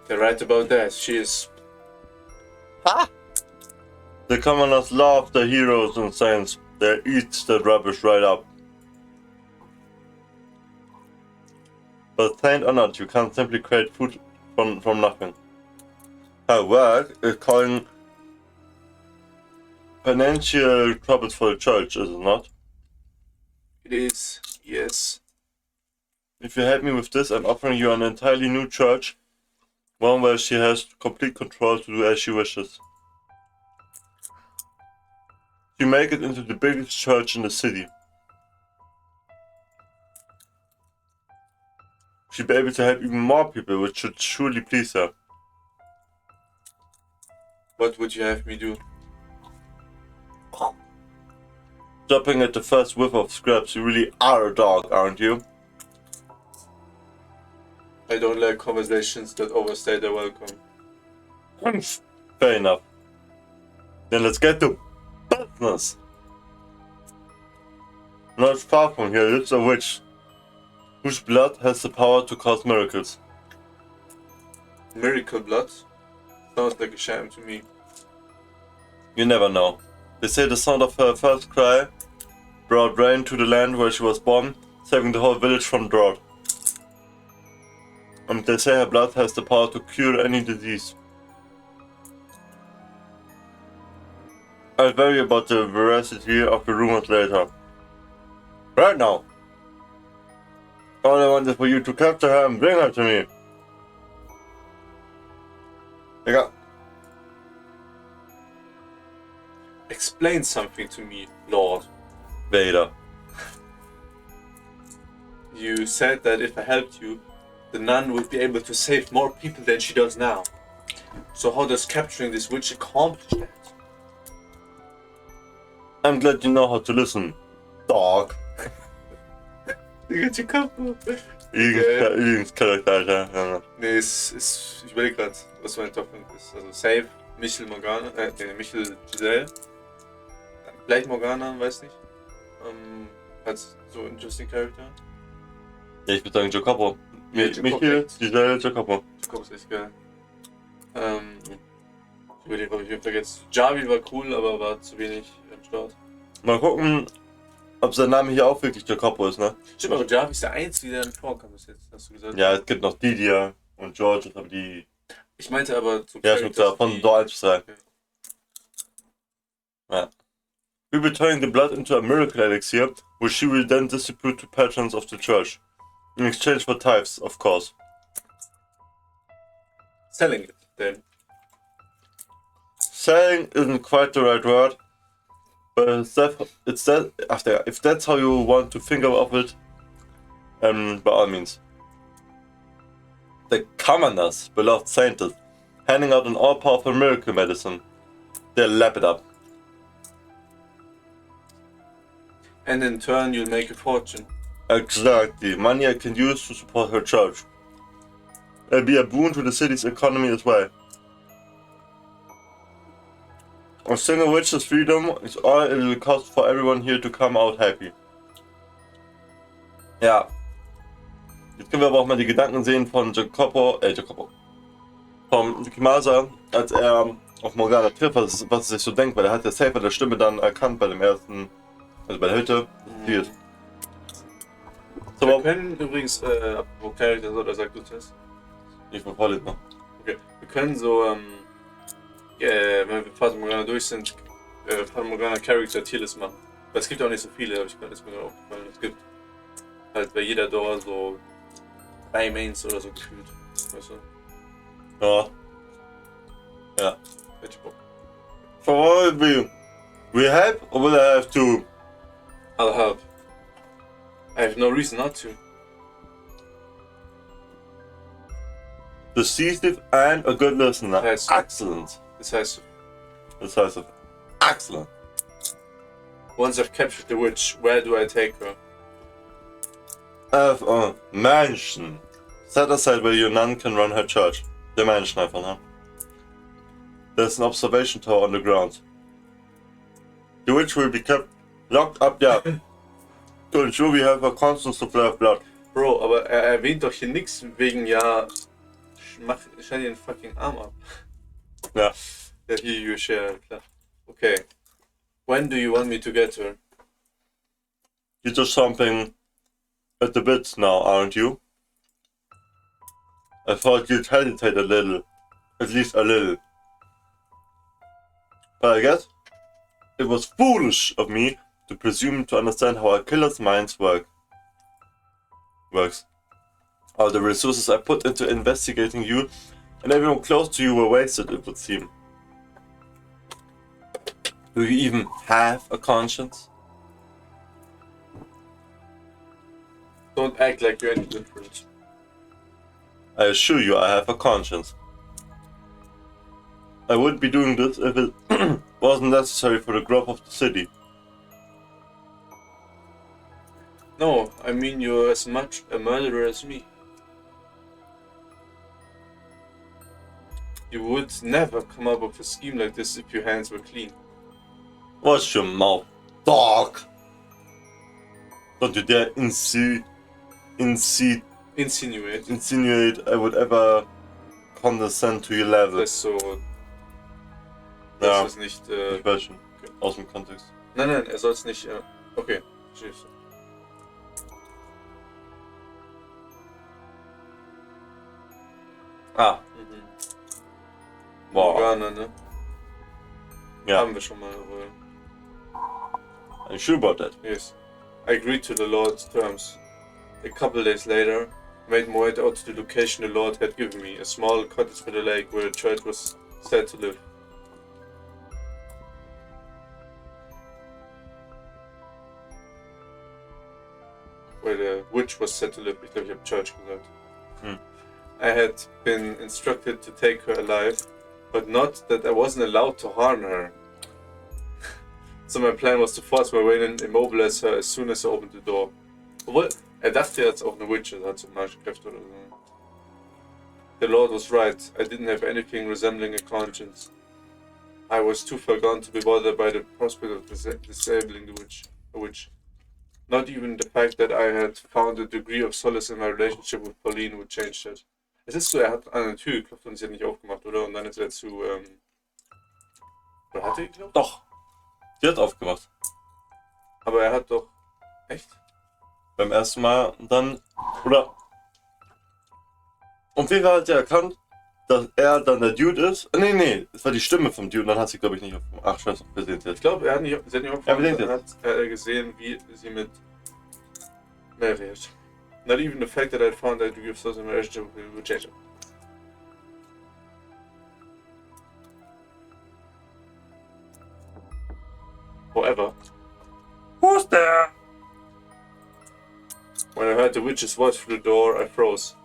They're right about that. She is. Ha! The commoners love the heroes and saints. They eat that rubbish right up. But saint or not, you can't simply create food from nothing. Her work is causing financial troubles for the church, is it not? It is. Yes. If you help me with this, I'm offering you an entirely new church. One where she has complete control to do as she wishes. You make it into the biggest church in the city. She'll be able to help even more people, which should surely please her. What would you have me do? Stopping at the first whiff of scraps, you really are a dog, aren't you? I don't like conversations that overstay their welcome. Fair enough. Then let's get to business. Not far from here lives a witch, whose blood has the power to cause miracles. Miracle blood? Sounds like a sham to me. You never know. They say the sound of her first cry brought rain to the land where she was born, saving the whole village from drought. And they say her blood has the power to cure any disease. I'll worry about the veracity of the rumors later. Right now! All I want is for you to capture her and bring her to me. Yeah. Explain something to me, Lord. Vader. You said that if I helped you, the nun would be able to save more people than she does now. So how does capturing this witch accomplish that? I'm glad you know how to listen, dog. Lieblingscharakter, Alter. Ja. Nee, ich überlege gerade, was mein Top-Punkt ist. Also Save, Michel Morgana, Michel Giselle. Vielleicht Morgana, weiß nicht. Als so interesting Character. Ja, ich würde sagen Joe Capo. Joe Michael, Capo. Giselle, Joe Capo. Jacob ist echt geil. Ich überlege, ob ich ihn vergesse. Javi war cool, aber war zu wenig am Start. Mal gucken, ob sein Name hier auch wirklich Joe Capo ist, ne? Stimmt, aber Javi ist der Einzige, der vorkam bis jetzt, hast du gesagt? Ja, es gibt noch Didier und George, aber die... Ich meinte aber zum Ja, schon klar, von Door 1 bis 3. Okay. Ja. We'll be turning the blood into a miracle elixir, which she will then distribute to patrons of the church. In exchange for tithes, of course. Selling it then. Selling isn't quite the right word, but if that's how you want to think of it, by all means. The commoners, beloved saints, handing out an all-powerful miracle medicine. They'll lap it up. And in turn, you'll make a fortune. Exactly. Money I can use to support her church. It'll be a boon to the city's economy as well. A single witch's freedom is all it will cost for everyone here to come out happy. Ja. Jetzt können wir aber auch mal die Gedanken sehen von Jacopo. Vom Yukimasa, als er auf Morgana trifft, was er sich so denkt, weil er hat ja safe der Stimme dann erkannt bei dem ersten, also bei der Hütte. Hier ist. So, Wir können übrigens, apropos Charakter, oder sag du das? ich bin voll noch. Okay, wir können so, wenn wir Fata Morgana durch sind, Fata Morgana Character Tierlist machen. Weil es gibt auch nicht so viele, habe ich gerade mir aufgefallen. Es gibt halt bei jeder Door so 3 Mains oder so gefühlt. Weißt du? Ja. Ja. Hätte ich Bock. For all we help or will I have to? I'll help. I have no reason not to. Decisive and a good listener. Yes. Excellent. Decisive. Decisive. Excellent. Once I've captured the witch, where do I take her? Have a mansion. Set aside where your nun can run her church. The mansion einfach, ne? There's an observation tower on the ground. The witch will be kept locked up there to ensure we have a constant supply of blood. Bro, aber er erwähnt doch hier nichts wegen, ja, schneid dir den fucking Arm ab. Ja. Ja, hier, you share, klar. Okay. When do you want me to get her? You're just something at the bit now, aren't you? I thought you'd hesitate a little. At least a little. But I guess it was foolish of me to presume to understand how a killer's minds works. All the resources I put into investigating you and everyone close to you were wasted, it would seem. Do you even have a conscience? Don't act like you're any different. I assure you I have a conscience. I wouldn't be doing this if it wasn't necessary for the growth of the city. No, I mean you're as much a murderer as me. You would never come up with a scheme like this if your hands were clean. Watch your mouth, dog! Don't you dare insinuate I would ever condescend to your level. Das ist so. Ja, Das ist nicht. ich weiß schon. Aus dem Kontext. Nein, er soll es nicht. Okay, tschüss. Ah. Wow. Morgana, ne? Ja. Haben wir schon mal, aber. Are you sure about that? Yes. I agreed to the Lord's terms. A couple days later, made my way out to the location the Lord had given me, a small cottage by the lake where the church was said to live. Where the witch was said to live, ich glaube, ich habe Church gesagt. I had been instructed to take her alive, but not that I wasn't allowed to harm her. So my plan was to force my way in and immobilize her as soon as I opened the door. Obwohl, er dachte jetzt auch eine Witch, hat so magische Kräfte oder so. The Lord was right, I didn't have anything resembling a conscience. I was too far gone to be bothered by the prospect of disabling the witch. Not even the fact that I had found a degree of solace in my relationship with Pauline would change that. Es ist so, er hat an eine Tür geklopft und sie hat nicht aufgemacht, oder? Und dann ist er zu, oder hat er geklopft? Doch. Die hat aufgemacht. Aber er hat doch, echt? Beim ersten Mal und dann, oder? Und wie hat er erkannt, dass er dann der Dude ist. Nee, es war die Stimme vom Dude und dann hat sie, glaube ich, nicht auf. Ach, scheiße, gesehen Ich jetzt. glaube, sie hat nicht aufgefallen, Ja, bedenkt dann hat er gesehen, wie sie mit Marriott. Not even the fact that I found that you give us a marriage to rejection. However, Who's there? when I heard the witch's voice through the door, I froze.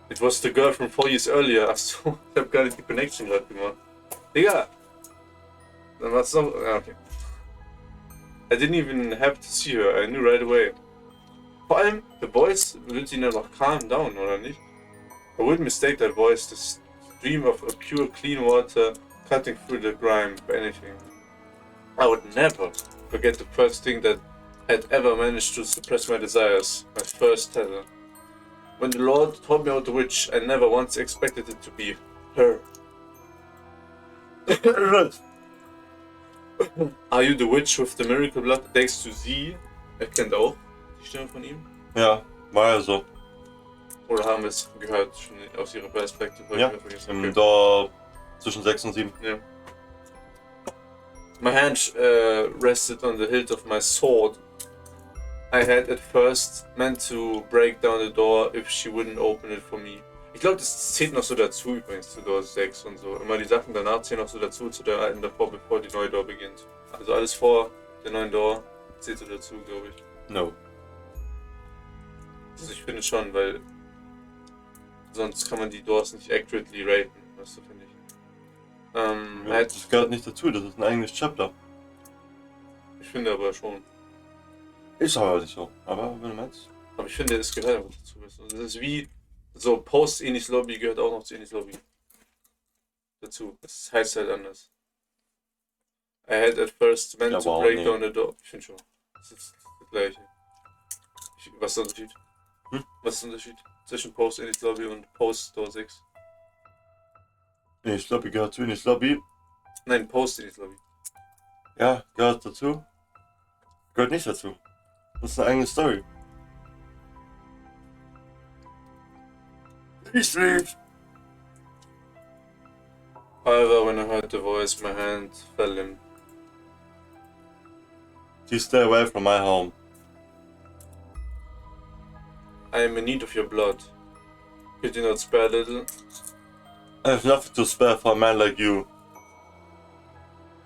It was the girl from 4 years earlier. Achso, ich hab gar nicht die Connection gerade gemacht. Digga! Dann war's noch. Okay. I didn't even have to see her, I knew right away. Vor allem, the voice will sie noch calm down, oder nicht? I wouldn't mistake that voice, the stream of a pure clean water cutting through the grime for anything. I would never forget the first thing that had ever managed to suppress my desires, my first tether. When the Lord told me about the witch, I never once expected it to be her. Are you the witch with the miracle blood? Denkst du, sie erkennt auch die Stimme von ihm? Ja, war ja so. Oder haben wir es gehört schon aus ihrer Perspektive? Ja, im Dorf zwischen 6 und 7. Yeah. My hand rested on the hilt of my sword. I had at first meant to break down the door if she wouldn't open it for me. Ich glaube, das zählt noch so dazu übrigens zu Door 6 und so. Immer die Sachen danach zählen noch so dazu zu der alten davor, bevor die neue Door beginnt. Also alles vor der neuen Door zählt so dazu, glaube ich. No. Also ich finde schon, weil sonst kann man die Doors nicht accurately raten, weißt du, finde ich. Ja, das gehört nicht dazu, das ist ein eigenes Chapter. Ich finde aber schon. Ist aber nicht so. Aber wenn du meinst. Aber ich finde, es gehört einfach dazu. Das ist wie so Post-Enis Lobby gehört auch noch zu Enis Lobby. Dazu. Das heißt halt anders. I had at first meant to break down the door. Ich finde schon. Das ist das gleiche. Was ist der Unterschied? Was ist der Unterschied zwischen Post-Enis Lobby und Post-Door 6? Enis Lobby gehört zu Enis Lobby. Nein, Post-Enis Lobby. Ja, gehört dazu. Gehört nicht dazu. Das ist eine eigene Story. Ich sleep. However, when I heard the voice, my hand fell limp. Please stay away from my home. I am in need of your blood. Could you not spare a little? I have nothing to spare for a man like you.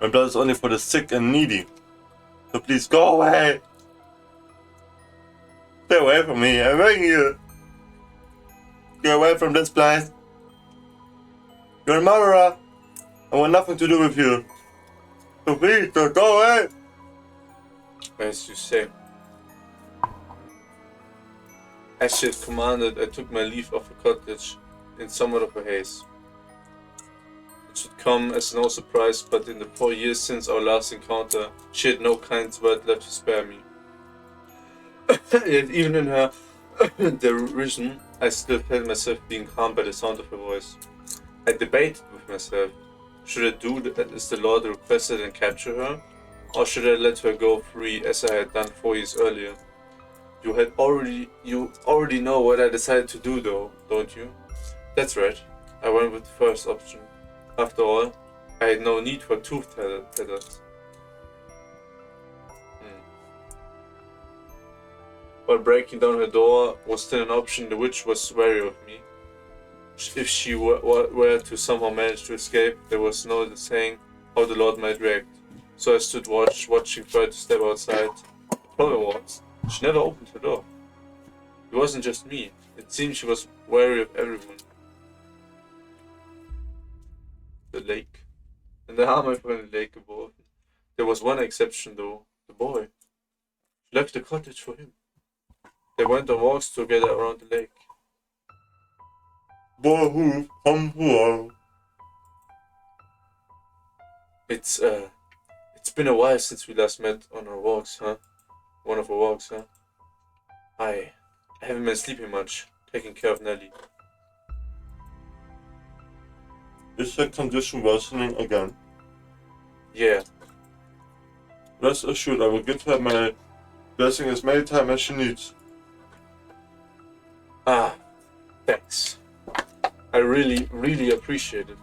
My blood is only for the sick and needy. So please go away. Stay away from me, I'm begging you. Get away from this place. You're a murderer. I want nothing to do with you. So please, just go away. As you say. As she had commanded, I took my leave of the cottage in somewhat of a haste. It should come as no surprise, but in the 4 years since our last encounter, she had no kind word left to spare me. Yet even in her derision, I still felt myself being calmed by the sound of her voice. I debated with myself, should I do as the Lord requested and capture her, or should I let her go free as I had done 4 years earlier? You already know what I decided to do though, don't you? That's right, I went with the first option. After all, I had no need for tooth tethers. While breaking down her door was still an option, the witch was wary of me. If she were to somehow manage to escape, there was no saying how the Lord might react. So I stood watching for her to step outside. The problem was, she never opened her door. It wasn't just me. It seemed she was wary of everyone. The lake. And the harm from the lake above. There was one exception though, the boy. She left the cottage for him. They went on walks together around the lake. It's been a while since we last met on our walks, huh? One of our walks, huh? I haven't been sleeping much, taking care of Nelly. Is her condition worsening again? Yeah. Rest assured, I will give her my blessing as many times as she needs. Ah, thanks. I really, really appreciate it.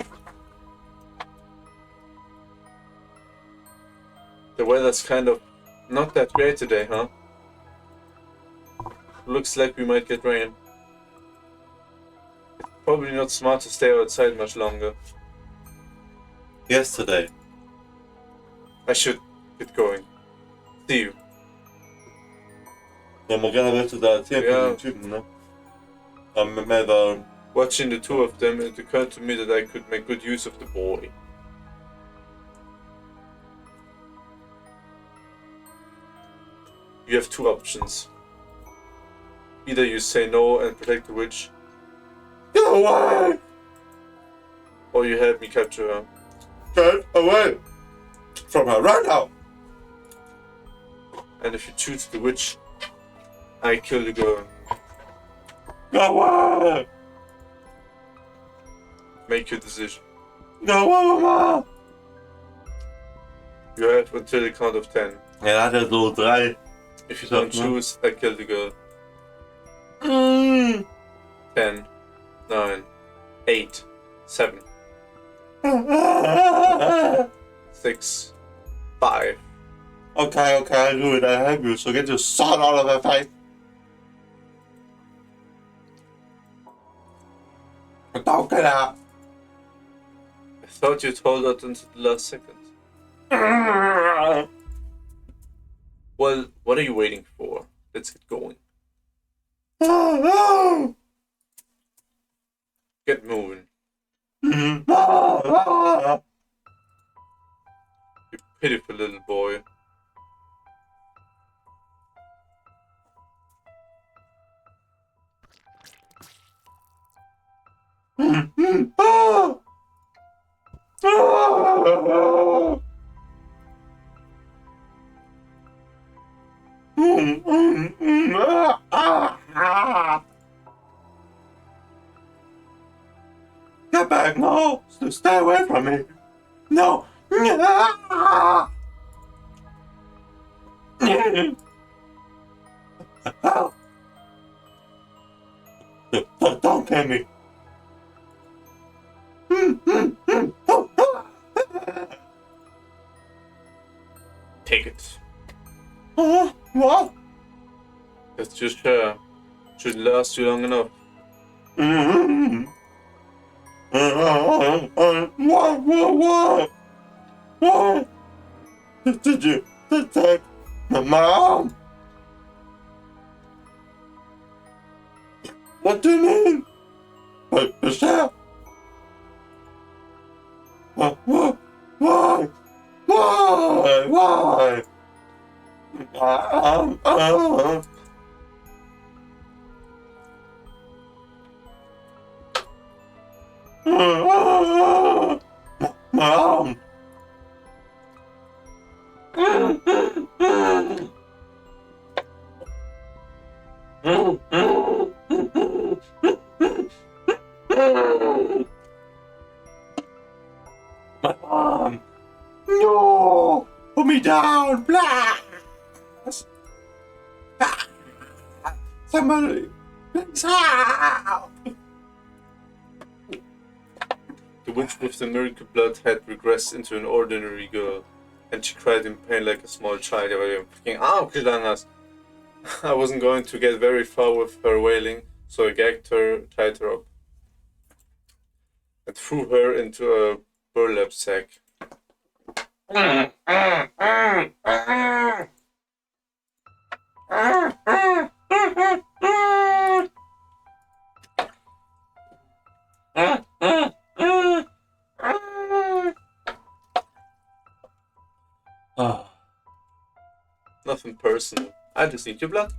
The weather's kind of not that great today, huh? Looks like we might get rain. Probably not smart to stay outside much longer. Yesterday. I should get going. See you. Ja, Morgana berättade där till Ja. den typen, ne? Ja, med Watching the two of them, it occurred to me that I could make good use of the boy. You have two options. Either you say no and protect the witch, Get away! or you help me capture her. Get away! From her right now! And if you choose the witch, I kill the girl. Go away! Make your decision. Go away, mama! You have until the count of 10. Ja, dat is al 3. If you Zeg don't maar. choose, I kill the girl. 10, 9, 8, 7, 6, 5. Okay, good. I have you, so get your son out of her face. Don't get out. I thought you'd hold out until the last second. Well, what are you waiting for? Let's get going. Get moving. You pitiful little boy. Get back, no! Stay away from me! No! Don't kill me! Take it. What? That's just her. Shouldn't last you long enough. What? Did you attack my mom? What do you mean? Michelle? Why? Why? Mom! My mom! No! Put me down! Blast! Somebody! Please help! The witch with the miracle blood had regressed into an ordinary girl, and she cried in pain like a small child. I wasn't going to get very far with her wailing, so I gagged her, tied her up, and threw her into a burlap sack. Nothing personal. I just need your blood.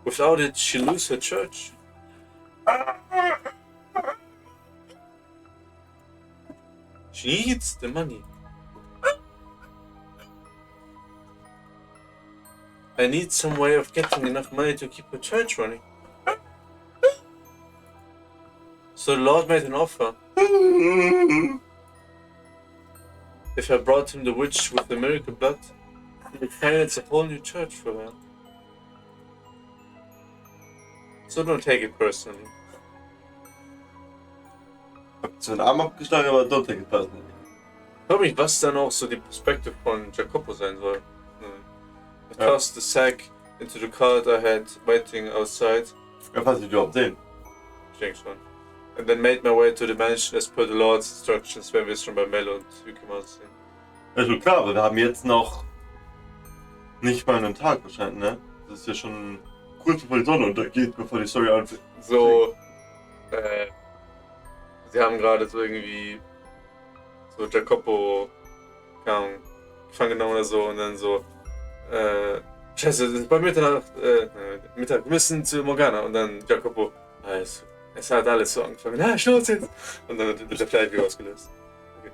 Without it, she'll lose her church. She needs the money. I need some way of getting enough money to keep her church running. So the Lord made an offer. If I brought him the witch with the miracle blood, It's a whole new church for her. So don't take it personally. Hab zwar den Arm abgeschlagen, aber don't take it personally. Ich frage mich, was dann auch so die Perspektive von Jacopo sein soll. I Ja. tossed the sack into the cart I had waiting outside. Ja, falls wir überhaupt sehen. Ich denke schon. And then made my way to the mansion as per the Lord's instructions, wenn wir es schon bei Mel und Yukimasa sehen. Also klar, aber wir haben jetzt noch nicht mal einen Tag wahrscheinlich, ne? Das ist ja schon kurz bevor die Sonne untergeht, bevor die Story anfängt. So, sie haben gerade so irgendwie so Jacopo gefangen genommen oder so und dann so, Scheiße, es ist bei Mitternacht, Mittag, wir müssen zu Morgana und dann Jacopo, es hat alles so angefangen, Schnauze jetzt! Und dann wird der Flight ausgelöst. Okay.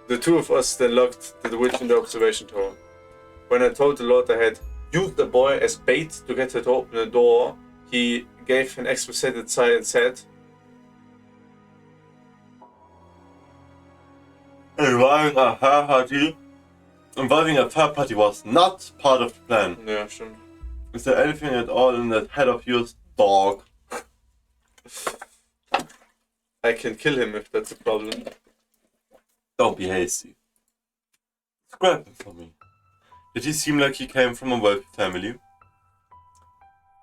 The two of us then locked the witch in the observation tower. When I told the Lord I had used the boy as bait to get her to open the door, he gave an explicit sigh and said, Inviting a hair party. Inviting a fair party was not part of the plan. ja, stimmt. Is there anything at all in that head of yours, dog? I can kill him if that's a problem. Don't be hasty. Describe him for me. Did he seem like he came from a wealthy family?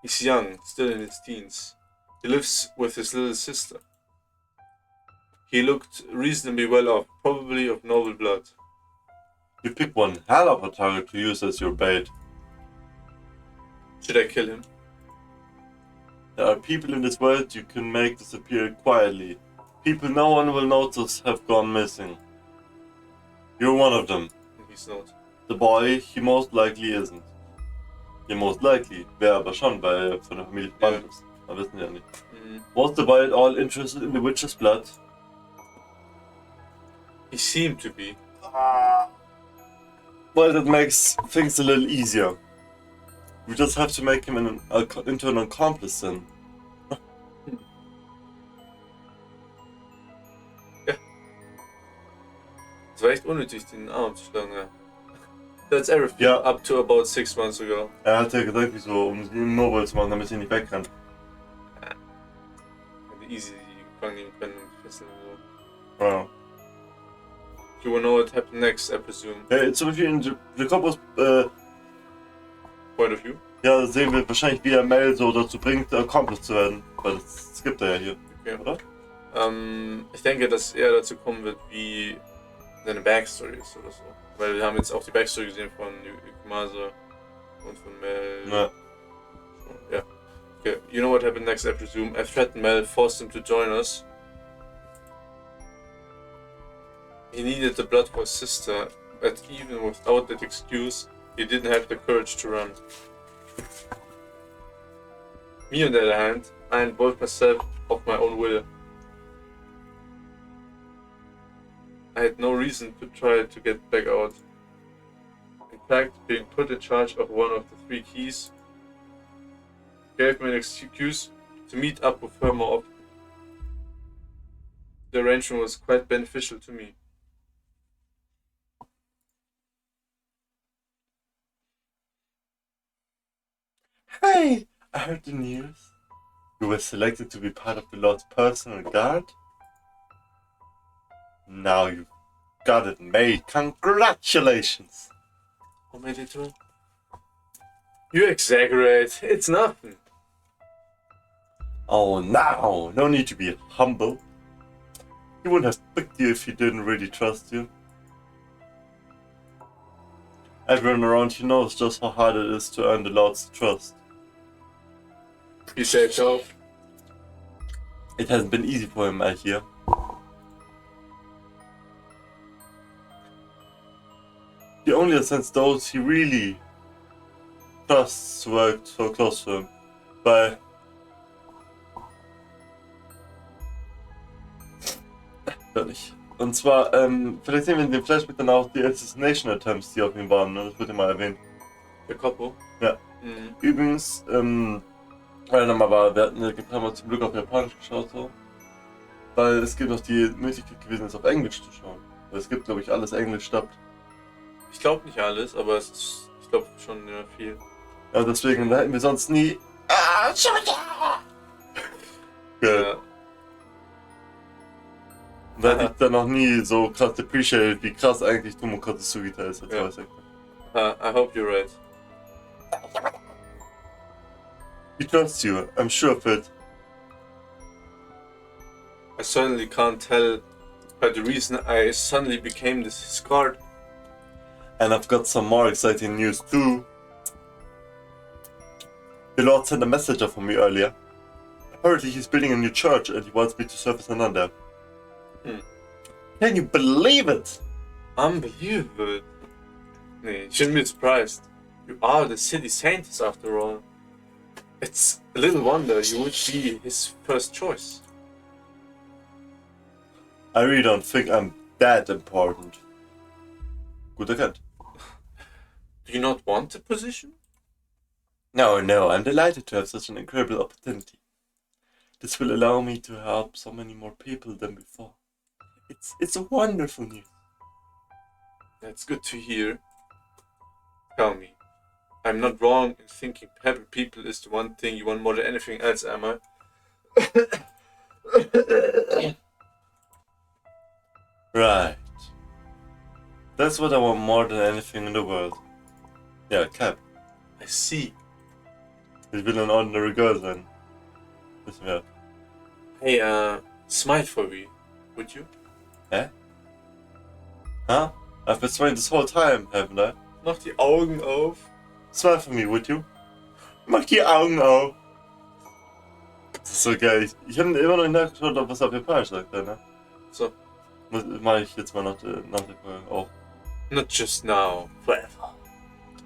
He's young, still in his teens. He lives with his little sister. He looked reasonably well off, probably of noble blood. You pick one hell of a target to use as your bait. Should I kill him? There are people in this world you can make disappear quietly. People no one will notice have gone missing. You're one of them. He's not. The boy, he most likely isn't. Ja, most likely. Wäre aber schon, weil er von der Familie verbannt ist. Wir wissen ja nicht. Was the boy at all interested in the witch's blood? He seemed to be. Well, that makes things a little easier. We just have to make him into an accomplice then. Es war echt unnötig, den Arm zu schlagen, ja. That's everything. Ja. Up to about 6 months ago. Er hat ja gesagt, wieso, um sie immobile zu machen, damit sie nicht wegrennt. Hätte easy gefangen nehmen können und fesseln und so. Ja. You will know what happened next, I presume. Ja, zum Beispiel in Jacobos Point of view? ja, sehen wir wahrscheinlich, wie er Mel so dazu bringt, Accomplice zu werden. Weil das gibt er ja hier, Okay. oder? Ich denke, dass er dazu kommen wird, wie seine Backstory ist oder so. Weil wir haben jetzt auch die Backstory gesehen von Yukimasa und von Mel. Ja. Ja. Okay. You know what happened next, I presume. I threatened Mel, forced him to join us. He needed the blood for his sister, but even without that excuse, he didn't have the courage to run. Me, on the other hand, I involved myself of my own will. I had no reason to try to get back out. In fact, being put in charge of one of the 3 keys gave me an excuse to meet up with her more often. The arrangement was quite beneficial to me. Hey, I heard the news. You were selected to be part of the Lord's personal guard. Now you've got it made. Congratulations! What made it do? You exaggerate. It's nothing. Oh, now, no need to be humble. He wouldn't have picked you if he didn't really trust you. Everyone around here knows just how hard it is to earn the Lord's trust. You say so. It hasn't been easy for him out here. He only sends those he really trusts to work so close to him. Weil doch nicht. Und zwar, vielleicht sehen wir in dem Flashback dann auch die Assassination Attempts, die auf ihn waren, ne? Das wird ja mal erwähnt. Der Couple? Ja. Mhm. Übrigens, weil nochmal war, wir hatten haben wir zum Glück auf Japanisch geschaut, so. Weil es gibt noch die Möglichkeit gewesen, es auf Englisch zu schauen. Weil es gibt, glaube ich, alles Englisch stoppt. Ich glaube nicht alles, aber ich Ich glaube schon, ja, viel. Ja, deswegen hätten wir sonst nie. Ja. Und da hätte ich dann noch nie so krass appreciated, wie krass eigentlich Tomokazu Sugita ist als Ja. Voice Actor. I hope you're right. He trusts you, I'm sure of it. I certainly can't tell by the reason I suddenly became this scarred. And I've got some more exciting news too. The Lord sent a messenger for me earlier. Apparently he's building a new church and he wants me to serve as an under. Can you believe it? Unbelievable. Nee, you shouldn't be surprised. You are the city saint after all. It's a little wonder you would be his first choice. I really don't think I'm that important. Gut erkannt. Do you not want the position? No, I'm delighted to have such an incredible opportunity. This will allow me to help so many more people than before. It's a wonderful news. That's good to hear. Tell me, I'm not wrong in thinking happy people is the one thing you want more than anything else, am I? Right. That's what I want more than anything in the world. Ja, Cap. I see. Ich will eine ordinary girl sein. Wissen wir. Hey, smile for me, would you? Huh? I've been smiling this whole time, haven't I? Mach die Augen auf. Smile for me, would you? Mach die Augen auf. Das ist so geil. Ich habe immer noch nicht nachgeschaut, ob was auf Japanisch sagt, ne? So. Mach ich jetzt mal nach der Folge auch. Not just now, forever.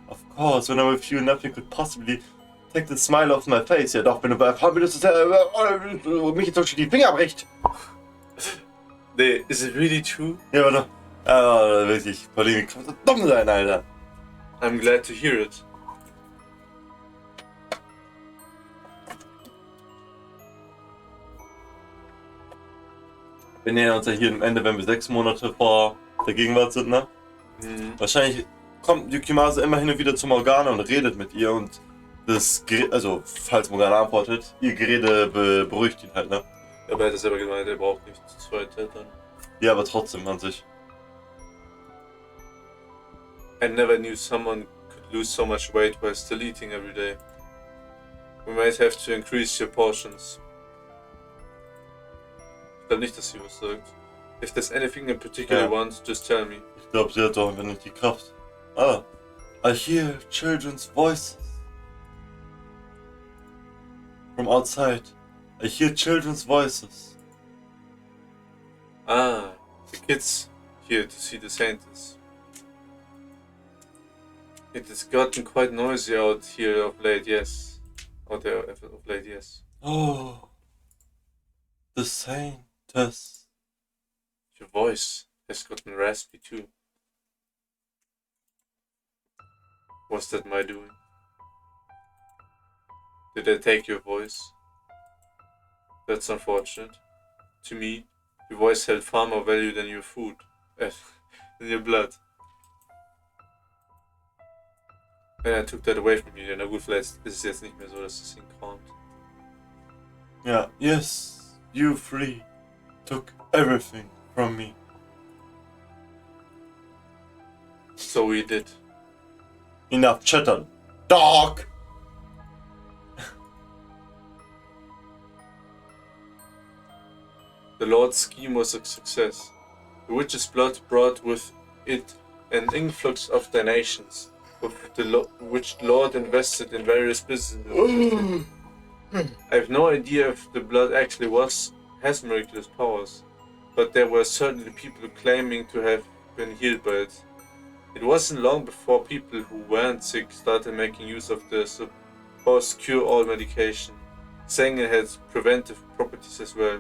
Of course, when I'm with you, nothing could possibly take the smile off my face. Ja doch, wenn du bei Frau bist, mich jetzt doch schon die Finger bricht. Nee, is it really true? Ja, warte. Wirklich, Pauline, kann so dumm sein, Alter. I'm glad to hear it. Wir nähern uns ja hier am Ende, wenn wir 6 Monate vor der Gegenwart sind, ne? Wahrscheinlich kommt Yukimasa immer hin und wieder zu Morgana und redet mit ihr und das Gerede, also falls Morgana antwortet, ihr Gerede beruhigt ihn halt, ne? Ja, aber er hat es selber gemeint, er braucht nicht zu zweit Eltern. Ja, aber trotzdem an sich. I never knew someone could lose so much weight while still eating every day. We might have to increase your portions. Ich glaube nicht, dass sie was sagt. If there's anything in particular you want, just tell me. Ich glaube, sie hat doch einfach nicht die Kraft. I hear children's voices. From outside. I hear children's voices. Ah, the kids here to see the saints. It has gotten quite noisy out here of late, yes. Out there of late, yes. Oh. The saintess. Your voice has gotten raspy too. Was that my doing? Did I take your voice? That's unfortunate. To me, your voice held far more value than your food. Than your blood. And I took that away from you. Na gut, vielleicht ist es jetzt nicht mehr so, dass es ihn kraumt. Yeah, yes, you three took everything from me. So we did. Enough chatter, dog! The Lord's scheme was a success. The witch's blood brought with it an influx of donations, which the Lord invested in various businesses. I have no idea if the blood actually has miraculous powers, but there were certainly people claiming to have been healed by it. It wasn't long before people who weren't sick started making use of the supposed cure-all medication, saying it had preventive properties as well.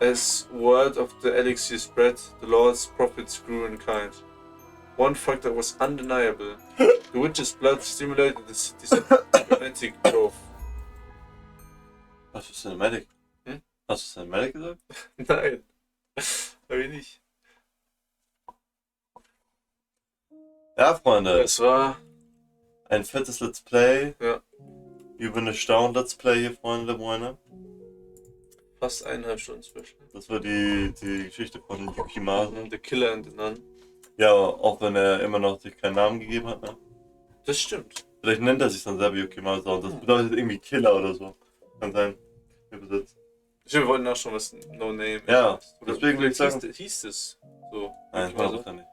As word of the elixir spread, the Lord's profits grew in kind. One factor was undeniable. The witch's blood stimulated the city's genetic growth. Hast du Cinematic? Hm? Hast du Cinematic gesagt? Nein, hab ich nicht. Ja, Freunde, Es war. ein fettes Let's Play. Ja. Über eine Stunde Let's Play hier, Freunde, Freunde. Fast 1,5 Stunden Special. Das war die Geschichte von Yukimasa. The Killer and the Nun. Ja, auch wenn er immer noch sich keinen Namen gegeben hat, ne? Das stimmt. Vielleicht nennt er sich dann selber Yukimasa und das bedeutet irgendwie Killer oder so. Kann sein. Übersetzt. Wir wollten auch schon was No Name. Ja, Oder deswegen würde ich sagen. hieß es so. Nein, Also, 100% nicht.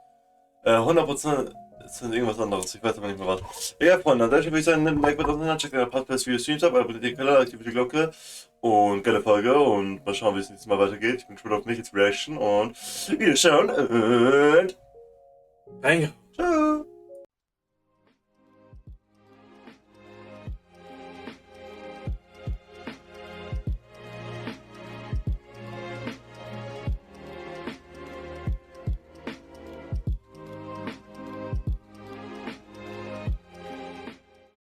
100% ist irgendwas anderes, ich weiß aber nicht mehr was. Ja, Freunde, an der Stelle würde ich sagen, nehmt ein Like bei uns hin, checkt den Podcast für die Streams ab, abonniert den Kanal, aktiviert die Glocke und geile Folge und mal schauen, wie es nächstes Mal weitergeht. Ich bin gespannt auf mich, jetzt Reaction und wir schauen und Reingehauen. ciao!